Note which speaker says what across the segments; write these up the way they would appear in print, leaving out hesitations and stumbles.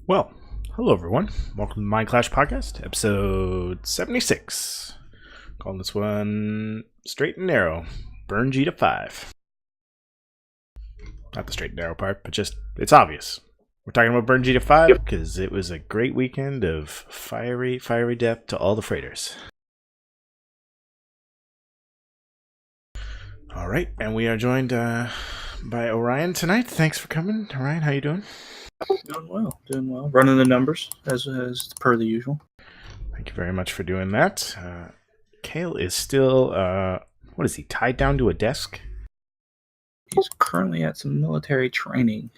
Speaker 1: Well, hello everyone. Welcome to the Mind Clash Podcast, episode 76. Calling this one Straight and Narrow. Burn G to 5. Not the straight and narrow part, but just, it's obvious. We're talking about Burn G to 5 because it was a great weekend of fiery death to all the freighters. Alright, and we are joined by Orion tonight. Thanks for coming. Orion, how you doing?
Speaker 2: Doing well. Running the numbers as per the usual.
Speaker 1: Thank you very much for doing that. Kale is still, what is he, tied down to a desk?
Speaker 2: He's currently at some military training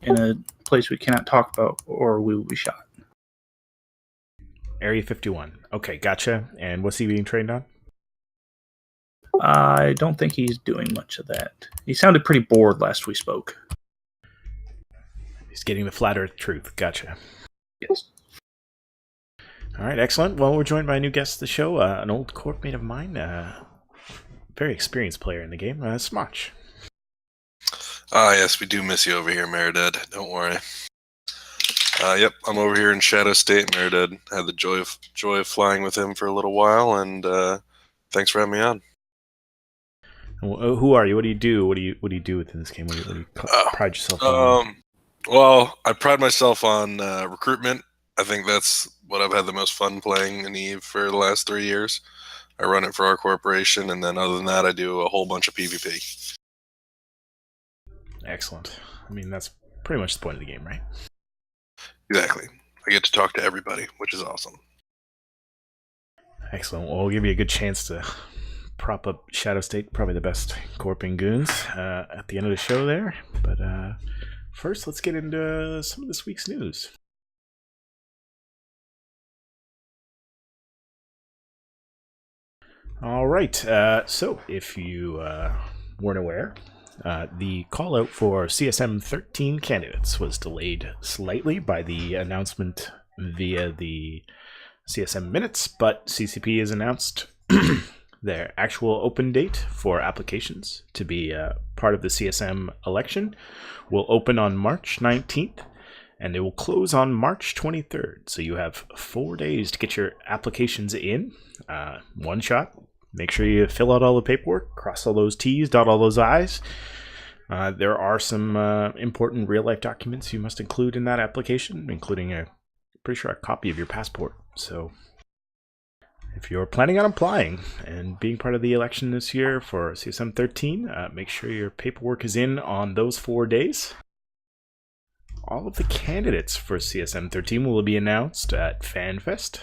Speaker 2: in a place we cannot talk about or we will be shot.
Speaker 1: Area 51. Okay, gotcha. And what's he being trained on?
Speaker 2: I don't think he's doing much of that. He sounded pretty bored last we spoke.
Speaker 1: He's getting the flat earth truth. Gotcha.
Speaker 2: Yes.
Speaker 1: All right, excellent. Well, we're joined by a new guest of the show, an old corp mate of mine, very experienced player in the game, Smotch.
Speaker 3: Yes, we do miss you over here, Meredith. Don't worry. Yep, I'm over here in Shadow State. Meredith had the joy of flying with him for a little while, and thanks for having me on.
Speaker 1: Who are you? What do you do? What do you do within this game? What do you pride yourself on?
Speaker 3: Well, I pride myself on recruitment. I think that's what I've had the most fun playing in EVE for the last 3 years. I run it for our corporation, and then other than that, I do a whole bunch of PvP.
Speaker 1: Excellent. I mean, that's pretty much the point of the game, right?
Speaker 3: Exactly. I get to talk to everybody, which is awesome.
Speaker 1: Excellent. Well, we'll give you a good chance to prop up Shadow State, probably the best corping goons, at the end of the show there. But first, let's get into some of this week's news. All right. So, if you weren't aware, the call out for CSM 13 candidates was delayed slightly by the announcement via the CSM minutes, but CCP has announced their actual open date for applications to be part of the CSM election will open on March 19th, and it will close on March 23rd. So you have 4 days to get your applications in, one shot. Make sure you fill out all the paperwork, cross all those T's, dot all those I's. There are some important real-life documents you must include in that application, including pretty sure a copy of your passport. So if you're planning on applying and being part of the election this year for CSM 13, make sure your paperwork is in on those 4 days. All of the candidates for CSM 13 will be announced at FanFest.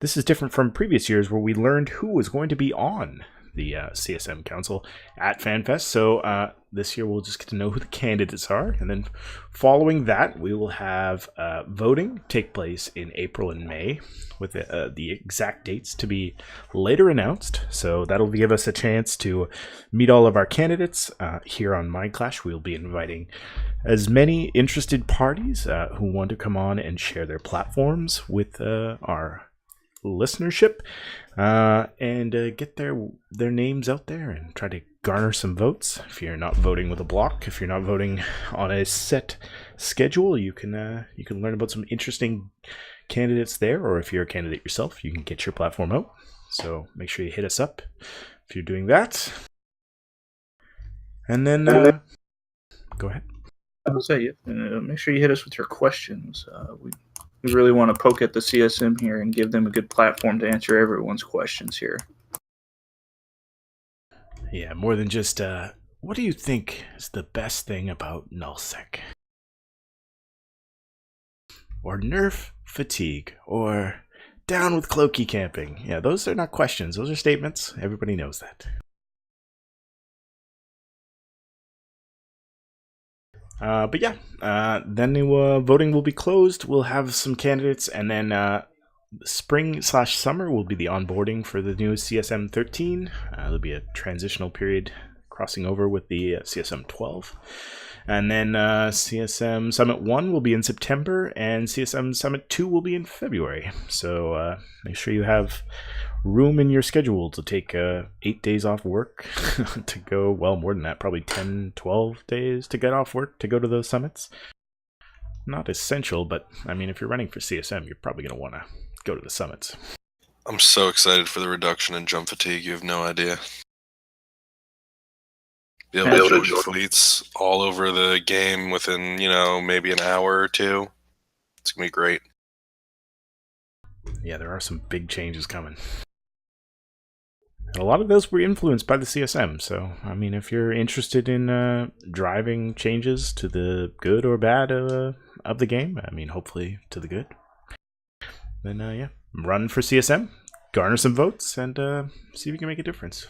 Speaker 1: This is different from previous years where we learned who was going to be on the CSM Council at FanFest. So this year we'll just get to know who the candidates are. And then following that, we will have voting take place in April and May with the exact dates to be later announced. So that'll give us a chance to meet all of our candidates. Here on Mind Clash, we'll be inviting as many interested parties who want to come on and share their platforms with our listenership and get their names out there and try to garner some votes. If you're not voting with a block, if you're not voting on a set schedule, you can learn about some interesting candidates there, or if you're a candidate yourself, you can get your platform out. So make sure you hit us up if you're doing that. And then go ahead.
Speaker 2: I would say, make sure you hit us with your questions. We really want to poke at the CSM here and give them a good platform to answer everyone's questions here.
Speaker 1: Yeah, more than just, what do you think is the best thing about nullsec? Or nerf fatigue? Or down with cloaky camping? Yeah, those are not questions. Those are statements. Everybody knows that. But yeah, then the voting will be closed. We'll have some candidates, and then spring/summer will be the onboarding for the new CSM 13. There'll be a transitional period crossing over with the CSM 12. And then CSM Summit 1 will be in September, and CSM Summit 2 will be in February. So make sure you have room in your schedule to take 8 days off work to go, well, more than that, probably 10, 12 days to get off work to go to those summits. not essential, but I mean, if you're running for CSM, you're probably going to want to go to the summits.
Speaker 3: I'm so excited for the reduction in jump fatigue. You have no idea. Be able to join fleets all over the game within, maybe an hour or two. It's going to be great.
Speaker 1: Yeah, there are some big changes coming. And a lot of those were influenced by the CSM, so, I mean, if you're interested in driving changes to the good or bad of the game, I mean, hopefully to the good, then, yeah, run for CSM, garner some votes, and see if you can make a difference.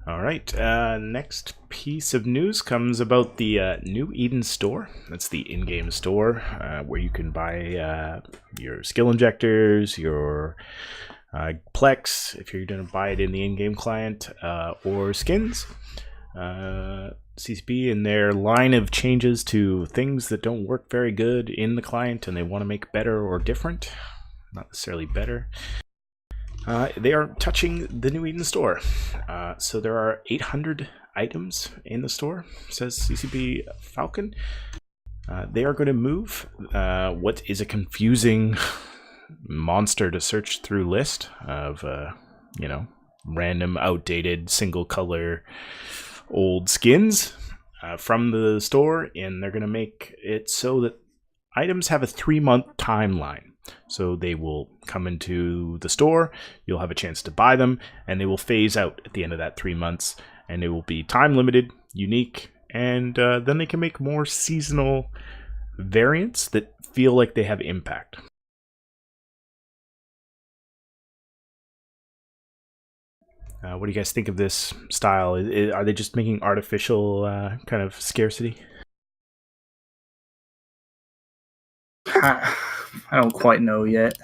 Speaker 1: All right, next piece of news comes about the New Eden store. That's the in-game store where you can buy your skill injectors, your Plex, if you're going to buy it in the in-game client, or skins. CCP in their line of changes to things that don't work very good in the client and they want to make better or different. Not necessarily better. They are touching the New Eden store. So there are 800 items in the store, says CCP Falcon. They are going to move what is a confusing monster to search through list of, random, outdated, single color, old skins from the store, and they're going to make it so that items have a 3-month timeline. So they will come into the store, you'll have a chance to buy them, and they will phase out at the end of that 3 months, and they will be time limited, unique, and then they can make more seasonal variants that feel like they have impact. What do you guys think of this style? Are they just making artificial kind of scarcity?
Speaker 2: I don't quite know yet.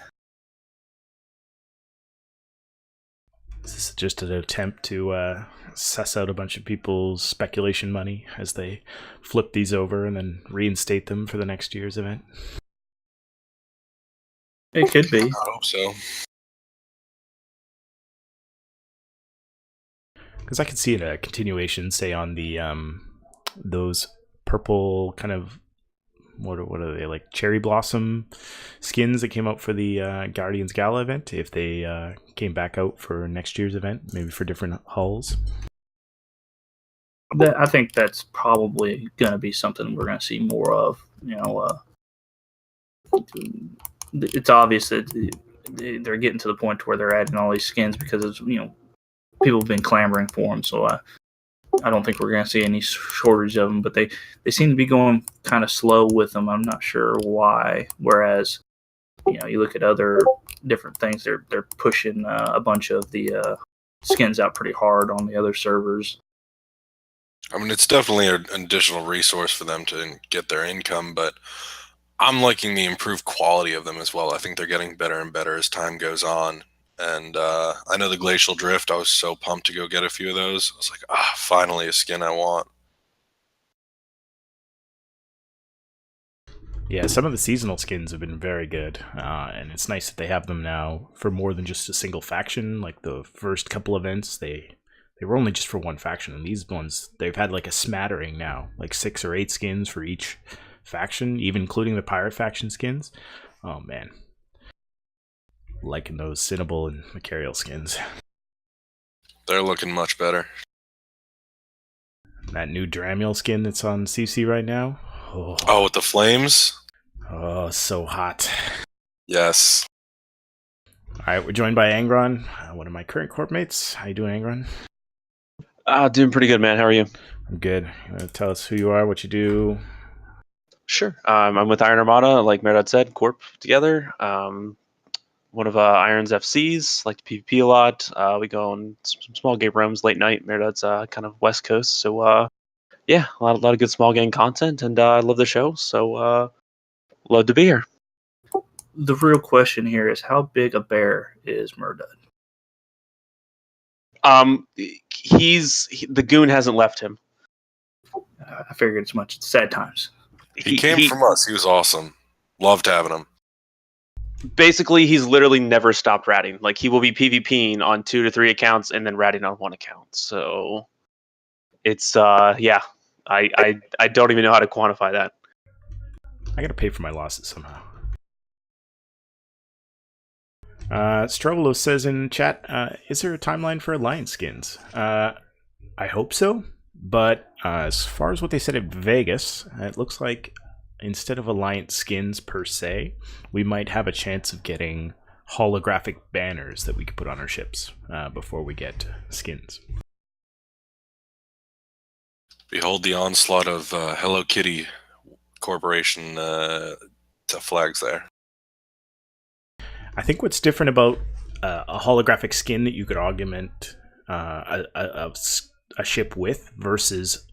Speaker 1: Is this just an attempt to suss out a bunch of people's speculation money as they flip these over and then reinstate them for the next year's event?
Speaker 2: It could be.
Speaker 3: I hope so.
Speaker 1: Because I could see a continuation, say, on the those purple kind of what are they, like cherry blossom skins that came out for the Guardians Gala event, if they came back out for next year's event, maybe for different hulls.
Speaker 2: I think that's probably going to be something we're going to see more of. It's obvious that they're getting to the point where they're adding all these skins because of, people have been clamoring for them. So I don't think we're going to see any shortage of them, but they seem to be going kind of slow with them. I'm not sure why. Whereas, you look at other different things, they're pushing a bunch of the skins out pretty hard on the other servers.
Speaker 3: I mean, it's definitely an additional resource for them to get their income, but I'm liking the improved quality of them as well. I think they're getting better and better as time goes on. And I know the Glacial Drift, I was so pumped to go get a few of those. I was like, finally a skin I want.
Speaker 1: Yeah, some of the seasonal skins have been very good, and it's nice that they have them now for more than just a single faction. Like the first couple events, they were only just for one faction, and these ones, they've had like a smattering now, like 6 or 8 skins for each faction, even including the pirate faction skins. Oh man, liking those Cinnable and Macarial skins.
Speaker 3: They're looking much better.
Speaker 1: That new Dramiel skin that's on CC right now.
Speaker 3: Oh, with the flames?
Speaker 1: Oh, so hot.
Speaker 3: Yes.
Speaker 1: All right, we're joined by Angron, one of my current corp mates. How you doing, Angron?
Speaker 4: Doing pretty good, man. How are you?
Speaker 1: I'm good. You want to tell us who you are, what you do?
Speaker 4: Sure. I'm with Iron Armada, like Meredith said, corp together. One of Iron's FCs, like to PvP a lot. We go on some small game rooms late night. Meredith's kind of West Coast, so yeah, a lot of good small game content, and I love the show, so love to be here.
Speaker 2: The real question here is, how big a bear is Murdud?
Speaker 4: The goon hasn't left him.
Speaker 2: I figured as much. It's sad times.
Speaker 3: He came from us. He was awesome. Loved having him.
Speaker 4: Basically, he's literally never stopped ratting. Like, he will be PvPing on 2 to 3 accounts and then ratting on 1 account. So, It's yeah. I don't even know how to quantify that.
Speaker 1: I gotta pay for my losses somehow. Strovolo says in chat, is there a timeline for Alliance skins? I hope so, but as far as what they said at Vegas, it looks like instead of Alliance skins per se, we might have a chance of getting holographic banners that we could put on our ships before we get skins.
Speaker 3: Behold the onslaught of Hello Kitty Corporation flags there.
Speaker 1: I think what's different about a holographic skin that you could augment a ship with versus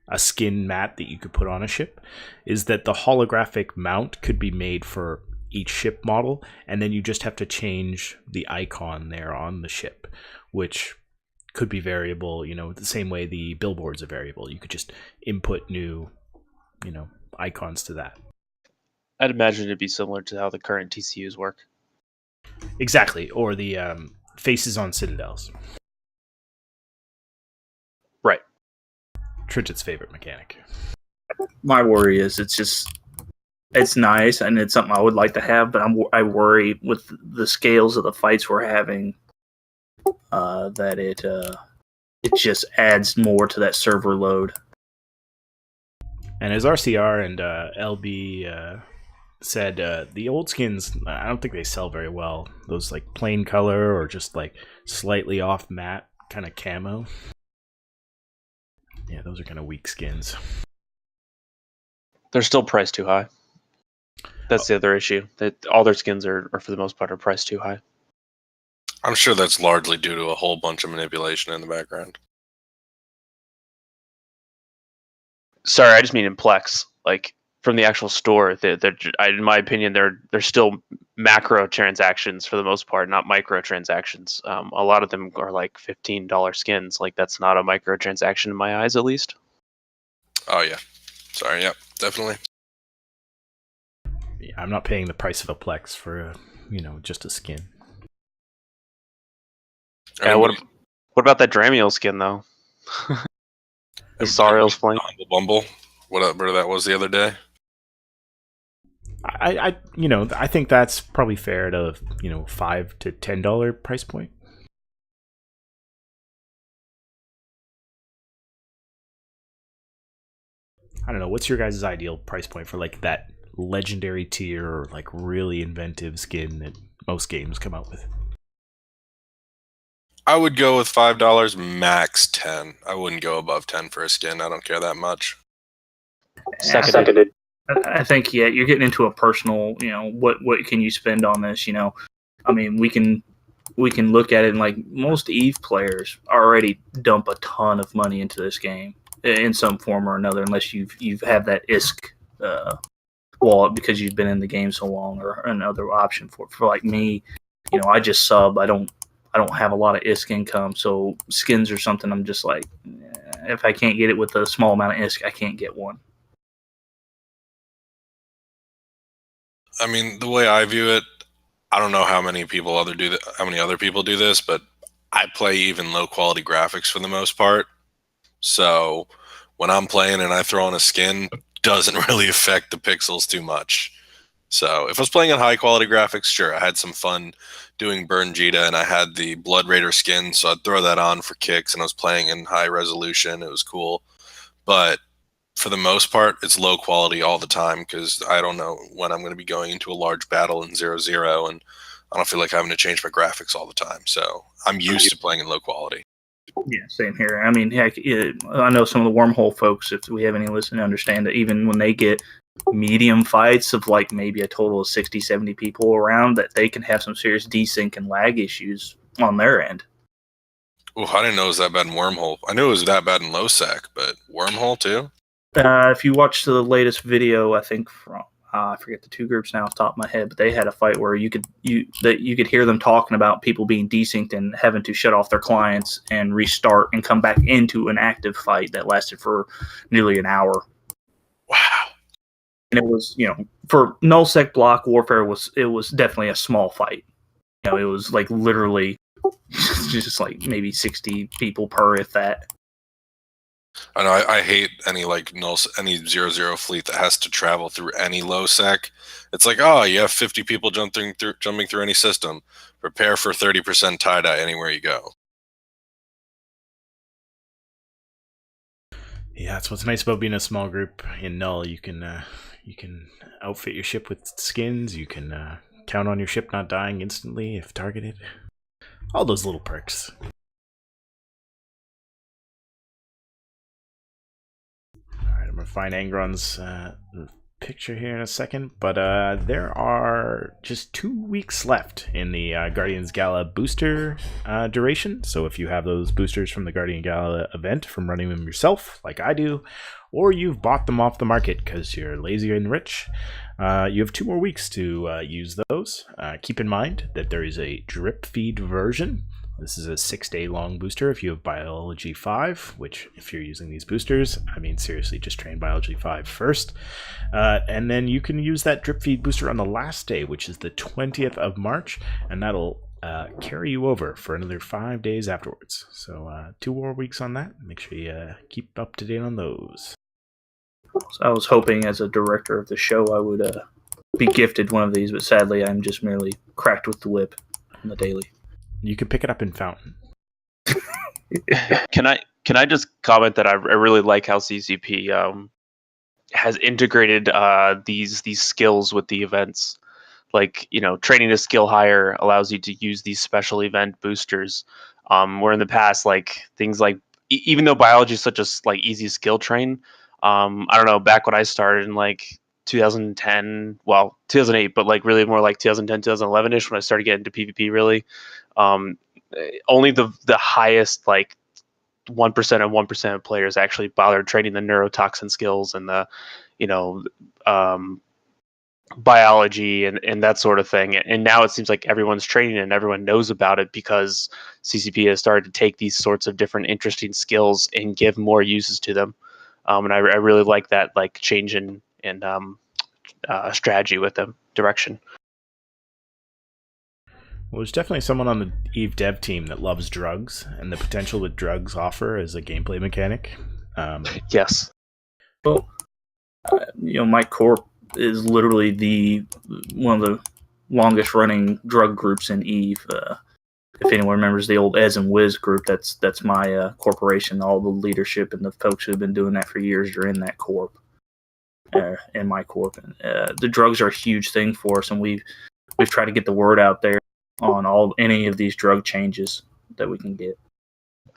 Speaker 1: a skin mat that you could put on a ship is that the holographic mount could be made for each ship model, and then you just have to change the icon there on the ship, which could be variable, the same way the billboards are variable. You could just input new, icons to that.
Speaker 4: I'd imagine it'd be similar to how the current TCUs work.
Speaker 1: Exactly, or the faces on citadels.
Speaker 4: Right.
Speaker 1: Tridget's favorite mechanic.
Speaker 2: My worry is it's nice and it's something I would like to have, but I worry with the scales of the fights we're having that it just adds more to that server load.
Speaker 1: And as RCR and LB said, the old skins, I don't think they sell very well. Those like plain color or just like slightly off matte kind of camo. Yeah, those are kind of weak skins.
Speaker 4: They're still priced too high. That's the other issue. That all their skins are for the most part, are priced too high.
Speaker 3: I'm sure that's largely due to a whole bunch of manipulation in the background.
Speaker 4: Sorry, I just mean in Plex. Like from the actual store, in my opinion, they're still macro transactions for the most part, not micro transactions. A lot of them are like $15 skins. Like that's not a micro transaction in my eyes, at least.
Speaker 3: Oh yeah, sorry, yeah, definitely.
Speaker 1: Yeah, I'm not paying the price of a Plex for just a skin.
Speaker 4: Yeah, what about that Dramiel skin though? The Sariel's flank.
Speaker 3: Bumble, whatever that was the other day.
Speaker 1: I think that's probably fair at a $5 to $10 price point. I don't know. What's your guys' ideal price point for like that legendary tier or like really inventive skin that most games come out with?
Speaker 3: I would go with $5, max 10. I wouldn't go above 10 for a skin. I don't care that much.
Speaker 4: Seconded.
Speaker 2: I think you're getting into a personal, what can you spend on this? I mean, we can look at it and like most Eve players already dump a ton of money into this game in some form or another, unless you've had that ISK wallet because you've been in the game so long, or another option for like me. I just sub. I don't have a lot of ISK income, so skins or something. I'm just like, if I can't get it with a small amount of ISK, I can't get one.
Speaker 3: I mean, the way I view it, I don't know how many other people do this, but I play even low quality graphics for the most part. So when I'm playing and I throw on a skin, doesn't really affect the pixels too much. So if I was playing in high quality graphics, sure, I had some fun doing Burn Jita and I had the Blood Raider skin, so I'd throw that on for kicks and I was playing in high resolution. It was cool. But for the most part, it's low quality all the time because I don't know when I'm going to be going into a large battle in 0-0, and I don't feel like having to change my graphics all the time. So I'm used to playing in low quality.
Speaker 2: Yeah, same here. I mean, heck, I know some of the Wormhole folks, if we have any listening, understand that even when they get medium fights of like maybe a total of 60, 70 people around, that they can have some serious desync and lag issues on their end.
Speaker 3: Oh, I didn't know it was that bad in Wormhole. I knew it was that bad in Lowsec, but Wormhole too?
Speaker 2: If you watch the latest video, I think from I forget the two groups now off the top of my head, but they had a fight where you could hear them talking about people being desynced and having to shut off their clients and restart and come back into an active fight that lasted for nearly an hour.
Speaker 3: Wow.
Speaker 2: And it was, for nullsec block warfare, it was definitely a small fight. It was like literally just like maybe 60 people per, if that.
Speaker 3: I know I hate any like any 0-0 fleet that has to travel through any low sec. It's like, oh, you have 50 people jumping through any system. Prepare for 30% tie dye anywhere you go.
Speaker 1: Yeah, that's what's nice about being a small group in Null. You can outfit your ship with skins. You can count on your ship not dying instantly if targeted. All those little perks. Alright, I'm going to find Angron's picture here in a second, but there are just 2 weeks left in the Guardians Gala booster duration. So if you have those boosters from the Guardian Gala event from running them yourself, like I do, or you've bought them off the market because you're lazy and rich, you have 2 more weeks to use those. Keep in mind that there is a drip feed version. This is a 6-day long booster if you have Biology 5, which if you're using these boosters, I mean, seriously, just train Biology 5 first. And then you can use that drip feed booster on the last day, which is the 20th of March, and that'll carry you over for another 5 days afterwards. So 2 more weeks on that. Make sure you keep up to date on those.
Speaker 2: So I was hoping as a director of the show I would be gifted one of these, but sadly I'm just merely cracked with the whip on the daily.
Speaker 1: You can pick it up in Fountain.
Speaker 4: Can I just comment that I really like how CCP has integrated these skills with the events. Like, training to skill higher allows you to use these special event boosters. Where in the past, like things like even though biology is such a easy skill train, I don't know, back when I started in like 2010, well 2008, but like really more like 2010, 2011ish when I started getting into PvP really. Only the highest like 1% of 1% of players actually bothered training the neurotoxin skills and the biology and that sort of thing. And now it seems like everyone's training and everyone knows about it because CCP has started to take these sorts of different interesting skills and give more uses to them. And I really like that like change in strategy with them, direction.
Speaker 1: Well, there's definitely someone on the EVE dev team that loves drugs and the potential that drugs offer as a gameplay mechanic.
Speaker 4: Yes.
Speaker 2: Well, my corp is literally one of the longest running drug groups in EVE. If anyone remembers the old Ez and Wiz group, that's my corporation. All the leadership and the folks who have been doing that for years are in that corp, in my corp. And, the drugs are a huge thing for us, and we've tried to get the word out there on any of these drug changes that we can get.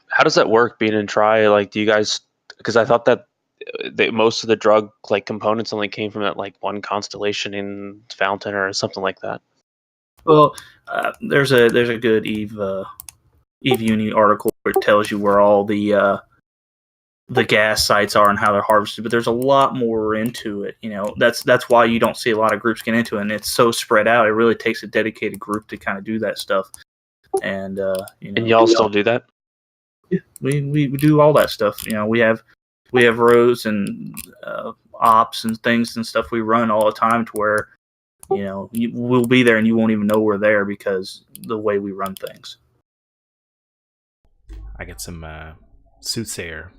Speaker 4: How does that work being in Tri? Like, do you guys, because I thought that most of the drug like components only came from that like one constellation in Fountain or something like that.
Speaker 2: Well, there's a good EVE Uni article where it tells you where all the gas sites are and how they're harvested, but there's a lot more into it. That's why you don't see a lot of groups get into it, and it's so spread out. It really takes a dedicated group to kind of do that stuff. And
Speaker 4: and y'all still do that?
Speaker 2: Yeah, we do all that stuff. We have rows and ops and things and stuff we run all the time to where we'll be there and you won't even know we're there because the way we run things.
Speaker 1: I got some Soothsayer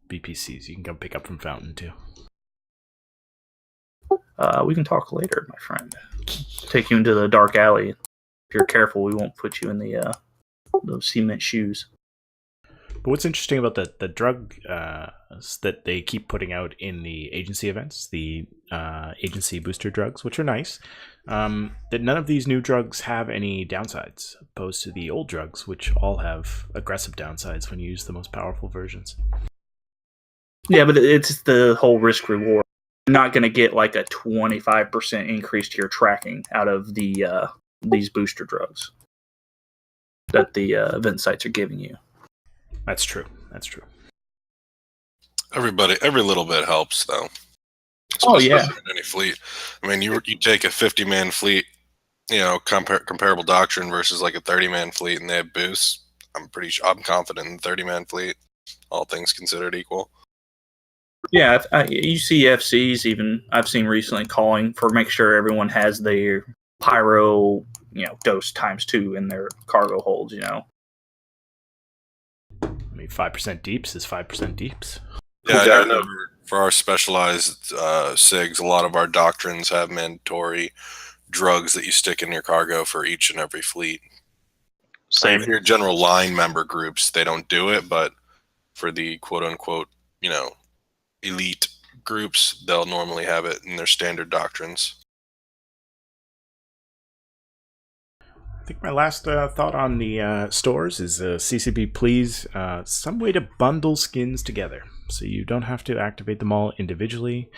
Speaker 1: BPCs you can come pick up from Fountain too.
Speaker 2: We can talk later, my friend. Take you into the dark alley. If you're careful, we won't put you in those cement shoes.
Speaker 1: But what's interesting about the drug that they keep putting out in the agency events, the agency booster drugs, which are nice, that none of these new drugs have any downsides, opposed to the old drugs, which all have aggressive downsides when you use the most powerful versions.
Speaker 2: Yeah, but it's the whole risk reward. You're not going to get like a 25% increase to your tracking out of these booster drugs that the event sites are giving you.
Speaker 1: That's true.
Speaker 3: Every little bit helps, though.
Speaker 2: Oh yeah.
Speaker 3: In any fleet. I mean, you take a 50-man fleet, comparable doctrine versus like a 30-man fleet, and they have boosts. I'm confident in the 30-man fleet, all things considered equal.
Speaker 2: Yeah, you see FCs even I've seen recently calling for make sure everyone has their pyro, dose times 2 in their cargo holds.
Speaker 1: mean, 5% deeps is 5% deeps.
Speaker 3: Yeah, I know. For our specialized SIGs, a lot of our doctrines have mandatory drugs that you stick in your cargo for each and every fleet.
Speaker 4: Same.
Speaker 3: For your general line member groups, they don't do it, but for the quote-unquote, elite groups, they'll normally have it in their standard doctrines.
Speaker 1: I think my last thought on the stores is CCP, please, some way to bundle skins together so you don't have to activate them all individually,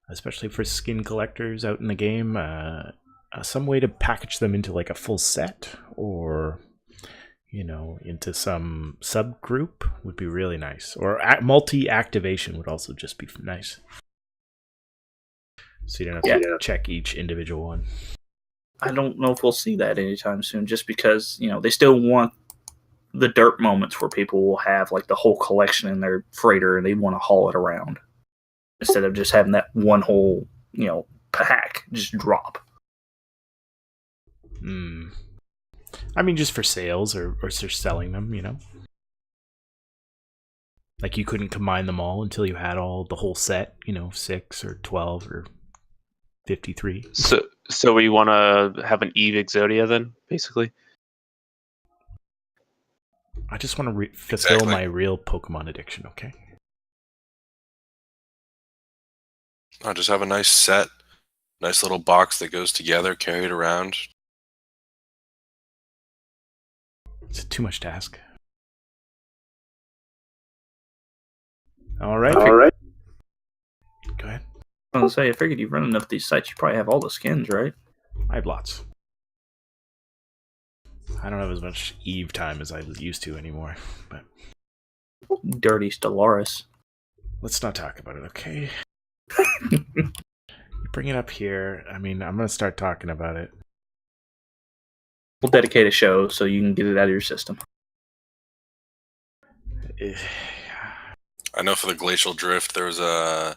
Speaker 1: especially for skin collectors out in the game. Some way to package them into like a full set or, into some subgroup would be really nice. Or multi-activation would also just be nice. So you don't have to check each individual one.
Speaker 2: I don't know if we'll see that anytime soon, just because, they still want the dirt moments where people will have like the whole collection in their freighter and they want to haul it around instead of just having that one whole, pack just drop.
Speaker 1: I mean, just for sales or for selling them, Like you couldn't combine them all until you had the whole set, 6 or 12 or 53.
Speaker 4: So we want to have an Eve Exodia then, basically?
Speaker 1: I just want to fulfill my real Pokemon addiction, okay?
Speaker 3: I'll just have a nice set, nice little box that goes together, carried around.
Speaker 1: It's too much to ask. All right. Go ahead.
Speaker 2: I was gonna say, I figured you've run enough of these sites, you probably have all the skins, right?
Speaker 1: I have lots. I don't have as much Eve time as I was used to anymore, but
Speaker 2: Dirty Stellaris.
Speaker 1: let's not talk about it, okay? You bring it up here. I mean, I'm going to start talking about it.
Speaker 2: We'll dedicate a show so you can get it out of your system.
Speaker 3: I know for the Glacial Drift, there was a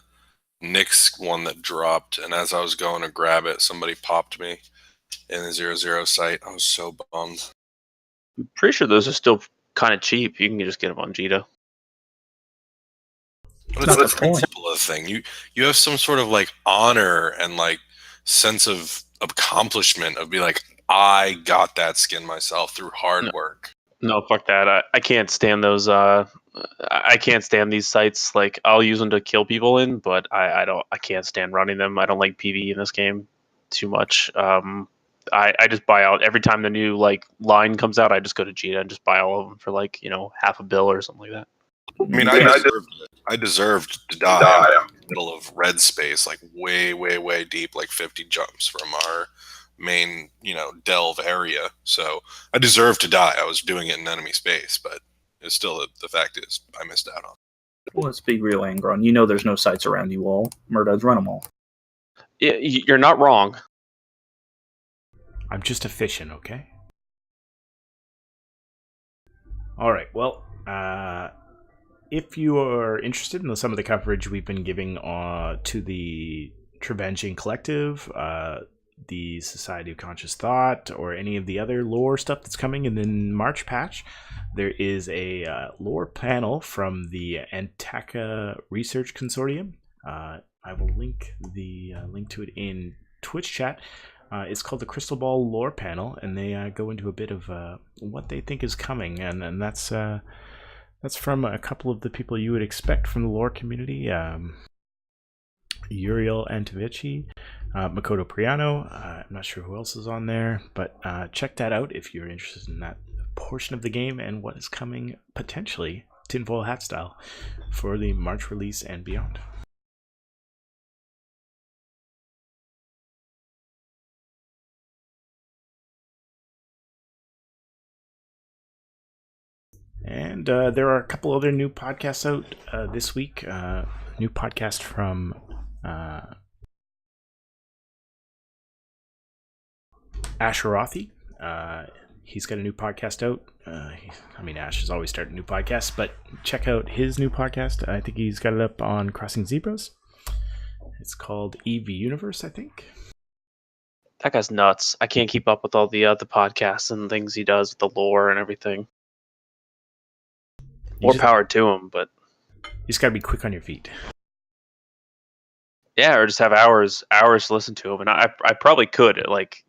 Speaker 3: Nyx one that dropped, and as I was going to grab it, somebody popped me in the 0-0 site. I was so bummed.
Speaker 4: I'm pretty sure those are still kind of cheap. You can just get them on Jita.
Speaker 3: But it's the principle of the thing. You have some sort of like honor and like sense of accomplishment of being like, I got that skin myself through hard work.
Speaker 4: No, fuck that. I can't stand those. I can't stand these sites. Like, I'll use them to kill people in, but I can't stand running them. I don't like PvE in this game too much. I just buy out every time the new like line comes out. I just go to Jita and just buy all of them for like half a bill or something like that.
Speaker 3: I mean, I deserved to die in the middle of red space, like way, way, way deep, like 50 jumps from our main, delve area. So I deserved to die. I was doing it in enemy space, but it's still the fact is I missed out on.
Speaker 2: Well, let's be real, Angron. There's no sites around you all. Murdoch's run them all.
Speaker 4: Yeah, you're not wrong.
Speaker 1: I'm just efficient, okay? All right. Well, if you are interested in some of the coverage we've been giving to the Trevengian Collective, the Society of Conscious Thought, or any of the other lore stuff that's coming in the March patch, there is a lore panel from the Antaka Research Consortium. I will link to it in Twitch chat. It's called the Crystal Ball Lore Panel, and they go into a bit of what they think is coming, and that's from a couple of the people you would expect from the lore community. Uriel Antovici, Makoto Priano. I'm not sure who else is on there, but check that out if you're interested in that portion of the game and what is coming potentially tinfoil hat style for the March release and beyond. And there are a couple other new podcasts out this week. New podcast from Asherothi. He's got a new podcast out. Ash has always started new podcasts, but check out his new podcast. I think he's got it up on Crossing Zebras. It's called EV Universe, I think.
Speaker 4: That guy's nuts. I can't keep up with all the podcasts and things he does with the lore and everything. More power to him, but
Speaker 1: you just gotta be quick on your feet.
Speaker 4: yeah, or just have hours to listen to him, and I probably could. Like,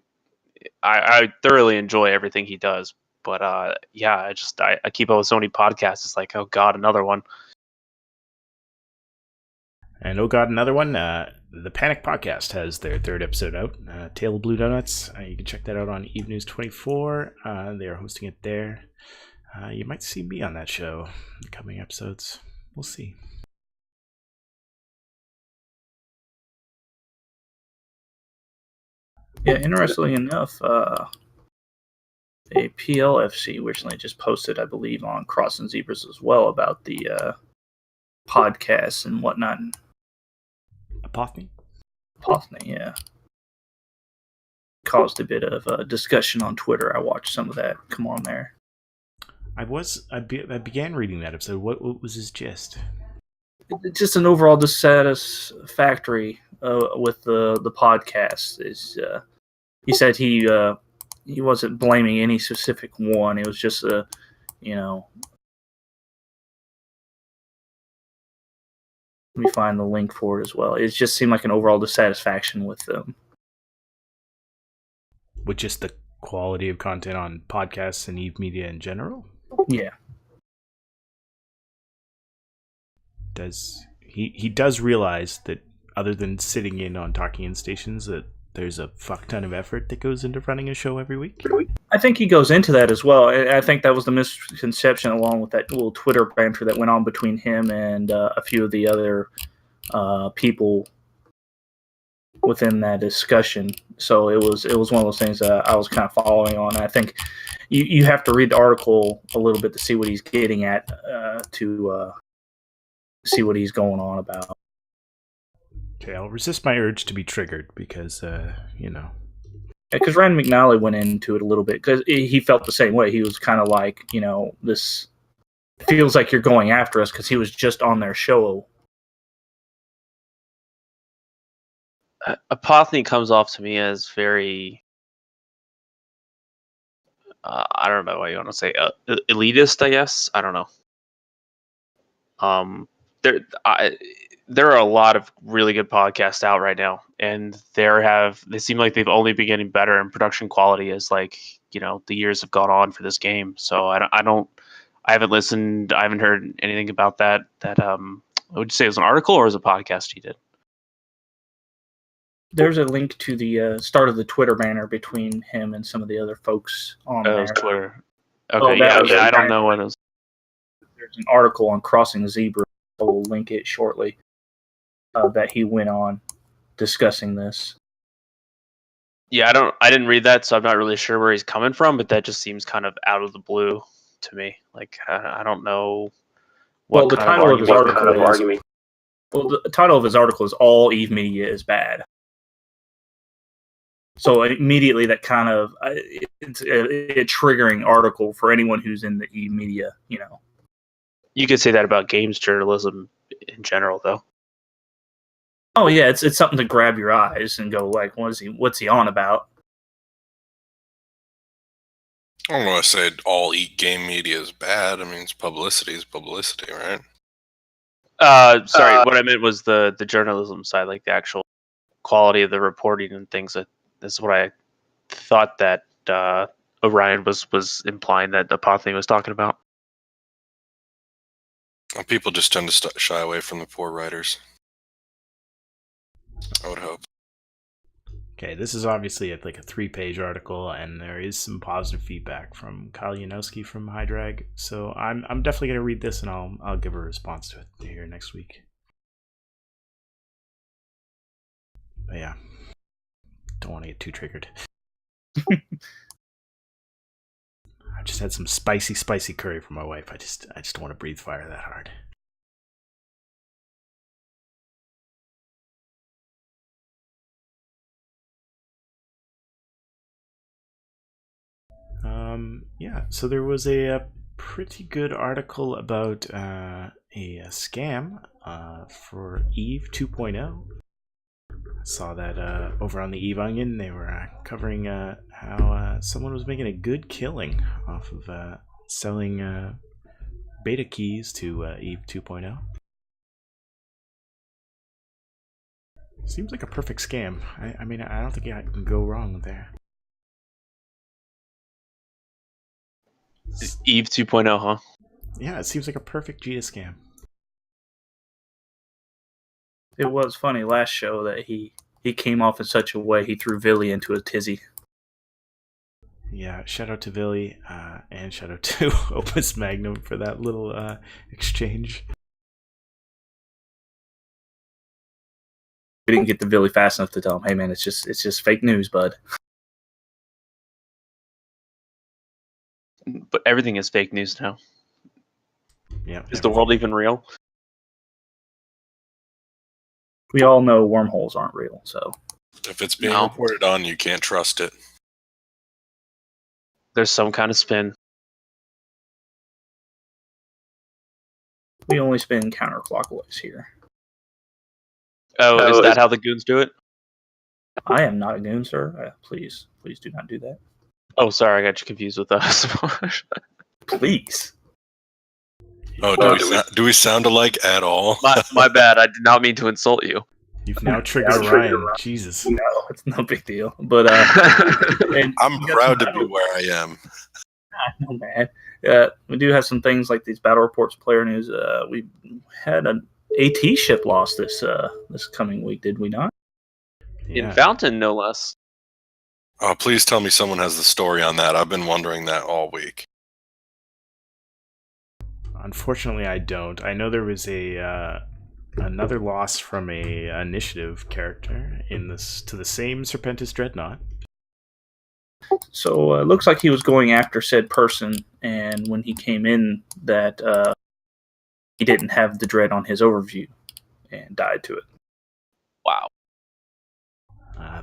Speaker 4: I thoroughly enjoy everything he does, but yeah, I keep up with so many podcasts. It's like, oh god, another one.
Speaker 1: And oh god, another one. The Panic Podcast has their third episode out. Tale of Blue Donuts. You can check that out on Eve News 24. They are hosting it there. You might see me on that show in the coming episodes. We'll see.
Speaker 2: Yeah, interestingly enough, a PLFC recently just posted, I believe, on Crossing Zebras as well about the podcasts and whatnot.
Speaker 1: Apophany?
Speaker 2: Apophany, yeah. Caused a bit of discussion on Twitter. I watched some of that come on there.
Speaker 1: I began reading that episode. What was his gist?
Speaker 2: Just an overall dissatisfactory with the podcast. He said he wasn't blaming any specific one. It was just let me find the link for it as well. It just seemed like an overall dissatisfaction with them.
Speaker 1: With just the quality of content on podcasts and Eve Media in general?
Speaker 2: Yeah.
Speaker 1: He does realize that other than sitting in on talking in stations, that there's a fuck ton of effort that goes into running a show every week?
Speaker 2: I think he goes into that as well. I think that was the misconception, along with that little Twitter banter that went on between him and a few of the other people within that discussion. So it was one of those things that I was kind of following on. I think you have to read the article a little bit to see what he's getting at, to see what he's going on about.
Speaker 1: Okay, I'll resist my urge to be triggered because,
Speaker 2: Because Ryan McNally went into it a little bit because he felt the same way. He was kind of like, this feels like you're going after us because he was just on their show.
Speaker 4: Apophany comes off to me as very, I don't know what you want to say, elitist, I guess. I don't know. There are a lot of really good podcasts out right now, and they seem like they've only been getting better in production quality as the years have gone on for this game. So I haven't listened. I haven't heard anything about that. Would you say it was an article or was it a podcast you did?
Speaker 2: There's a link to the start of the Twitter banner between him and some of the other folks on there.
Speaker 4: Twitter. Okay, I don't know what it was.
Speaker 2: There's an article on Crossing Zebra. I will link it shortly. That he went on discussing this.
Speaker 4: Yeah, I didn't read that, so I'm not really sure where he's coming from, but that just seems kind of out of the blue to me. Like, I don't know
Speaker 2: what the title of his article is. Well, the title of his article is "All Eve Media is Bad." So immediately, that kind of it's a triggering article for anyone who's in the Eve Media.
Speaker 4: You could say that about games journalism in general, though.
Speaker 2: Oh yeah, it's something to grab your eyes and go like, what's he on about?
Speaker 3: I don't want to say all game media is bad. I mean, publicity is publicity, right?
Speaker 4: Sorry, what I meant was the journalism side, like the actual quality of the reporting and things. That's what I thought that Orion was implying that Apothany was talking about.
Speaker 3: Well, people just tend to shy away from the poor writers. I would hope.
Speaker 1: Okay, this is obviously a 3-page article, and there is some positive feedback from Kyle Yanowski from High Drag. So I'm definitely gonna read this, and I'll give a response to it here next week. But yeah, don't want to get too triggered. I just had some spicy curry for my wife. I just don't want to breathe fire that hard. Yeah, so there was a pretty good article about a scam for Eve 2.0. I saw that over on the Eve Onion. They were covering how someone was making a good killing off of selling beta keys to Eve 2.0. Seems like a perfect scam. I mean, I don't think I can go wrong there.
Speaker 4: Eve 2.0, huh?
Speaker 1: Yeah, it seems like a perfect Jita scam.
Speaker 2: It was funny last show that he came off in such a way he threw Villy into a tizzy.
Speaker 1: Yeah, shout out to Villy, and shout out to Opus Magnum for that little exchange.
Speaker 2: We didn't get to Villy fast enough to tell him, "Hey man, it's just fake news, bud."
Speaker 4: But everything is fake news now.
Speaker 1: Yeah,
Speaker 4: Is the world even real?
Speaker 2: We all know wormholes aren't real, so
Speaker 3: If it's being
Speaker 4: No.
Speaker 3: reported on, you can't trust it.
Speaker 4: There's some kind of spin.
Speaker 2: we only spin counterclockwise here.
Speaker 4: Oh, is that how the goons do it?
Speaker 2: I am not a goon, sir. Please do not do that.
Speaker 4: Oh, sorry, I got you confused with us.
Speaker 2: Please.
Speaker 3: Oh, do we sound alike at all?
Speaker 4: my bad. I did not mean to insult you.
Speaker 1: You've now triggered Ryan. Jesus.
Speaker 2: No, it's no big deal. But and
Speaker 3: I'm
Speaker 2: we got
Speaker 3: proud to
Speaker 2: some
Speaker 3: be where I am.
Speaker 2: No, man. We do have some things like these battle reports, player news. We had an AT ship loss this coming week, did we not?
Speaker 1: Yeah.
Speaker 4: In Fountain, no less.
Speaker 3: Oh, please tell me someone has the story on that. I've been wondering that all week.
Speaker 1: Unfortunately, I don't. I know there was another loss from a initiative character to the same Serpentis Dreadnought.
Speaker 2: So it looks like he was going after said person, and when he came in, that he didn't have the dread on his overview and died to it.
Speaker 4: Wow.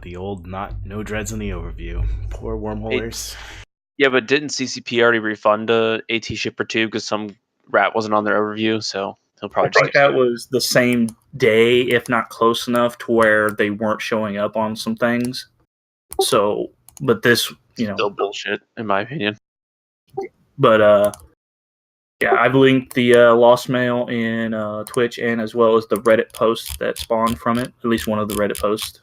Speaker 1: The old no dreads in the overview. Poor wormholers.
Speaker 4: Yeah, but didn't CCP already refund a AT ship or two because some rat wasn't on their overview? So he'll probably
Speaker 2: I think that was the same day, if not close enough, to where they weren't showing up on some things. So, but this,
Speaker 4: still bullshit, in my opinion.
Speaker 2: But yeah, I've linked the Lost Mail in Twitch and as well as the Reddit post that spawned from it. At least one of the Reddit posts.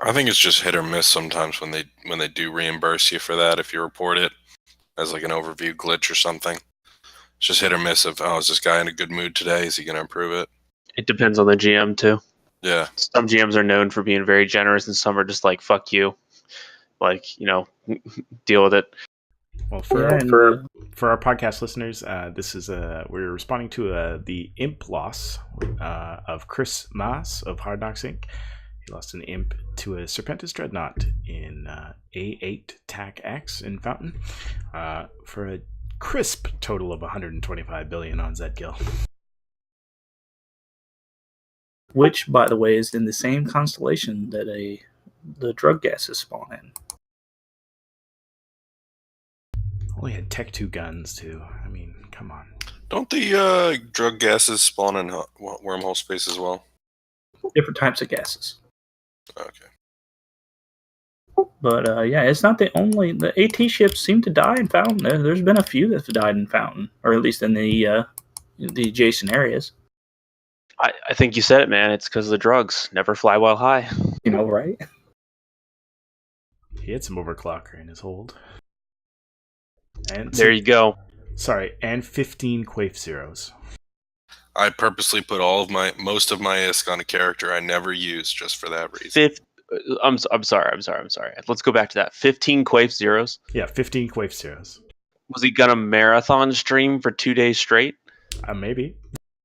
Speaker 3: I think it's just hit or miss sometimes when they do reimburse you for that if you report it as like an overview glitch or something. It's just hit or miss of, is this guy in a good mood today? Is he going to improve it?
Speaker 4: It depends on the GM too.
Speaker 3: Yeah.
Speaker 4: Some GMs are known for being very generous and some are just like, fuck you. Like, deal with it.
Speaker 1: Well, for our podcast listeners, this is we're responding to the imp loss of Chris Maas of Hard Knocks Inc. He lost an imp to a Serpentis Dreadnought in A8 TAC X in Fountain for a crisp total of 125 billion on Zedgil.
Speaker 2: Which, by the way, is in the same constellation that the drug gases spawn in.
Speaker 1: Only had Tech 2 guns, too. I mean, come on.
Speaker 3: Don't the drug gases spawn in wormhole space as well?
Speaker 2: Different types of gases.
Speaker 3: Okay.
Speaker 2: But yeah, it's not the only. The AT ships seem to die in Fountain. There's been a few that have died in Fountain, or at least in the adjacent areas.
Speaker 4: I think you said it, man. It's because of the drugs. Never fly while high.
Speaker 2: Right?
Speaker 1: He had some overclocker in his hold. And
Speaker 4: there you go.
Speaker 1: Sorry, and 15 Quaif zeros.
Speaker 3: I purposely put most of my ISK on a character I never use just for that reason.
Speaker 4: I'm sorry. Let's go back to that. 15 Quaif zeros.
Speaker 1: Yeah, 15 Quaif zeros.
Speaker 4: Was he gonna marathon stream for 2 days straight?
Speaker 1: Maybe.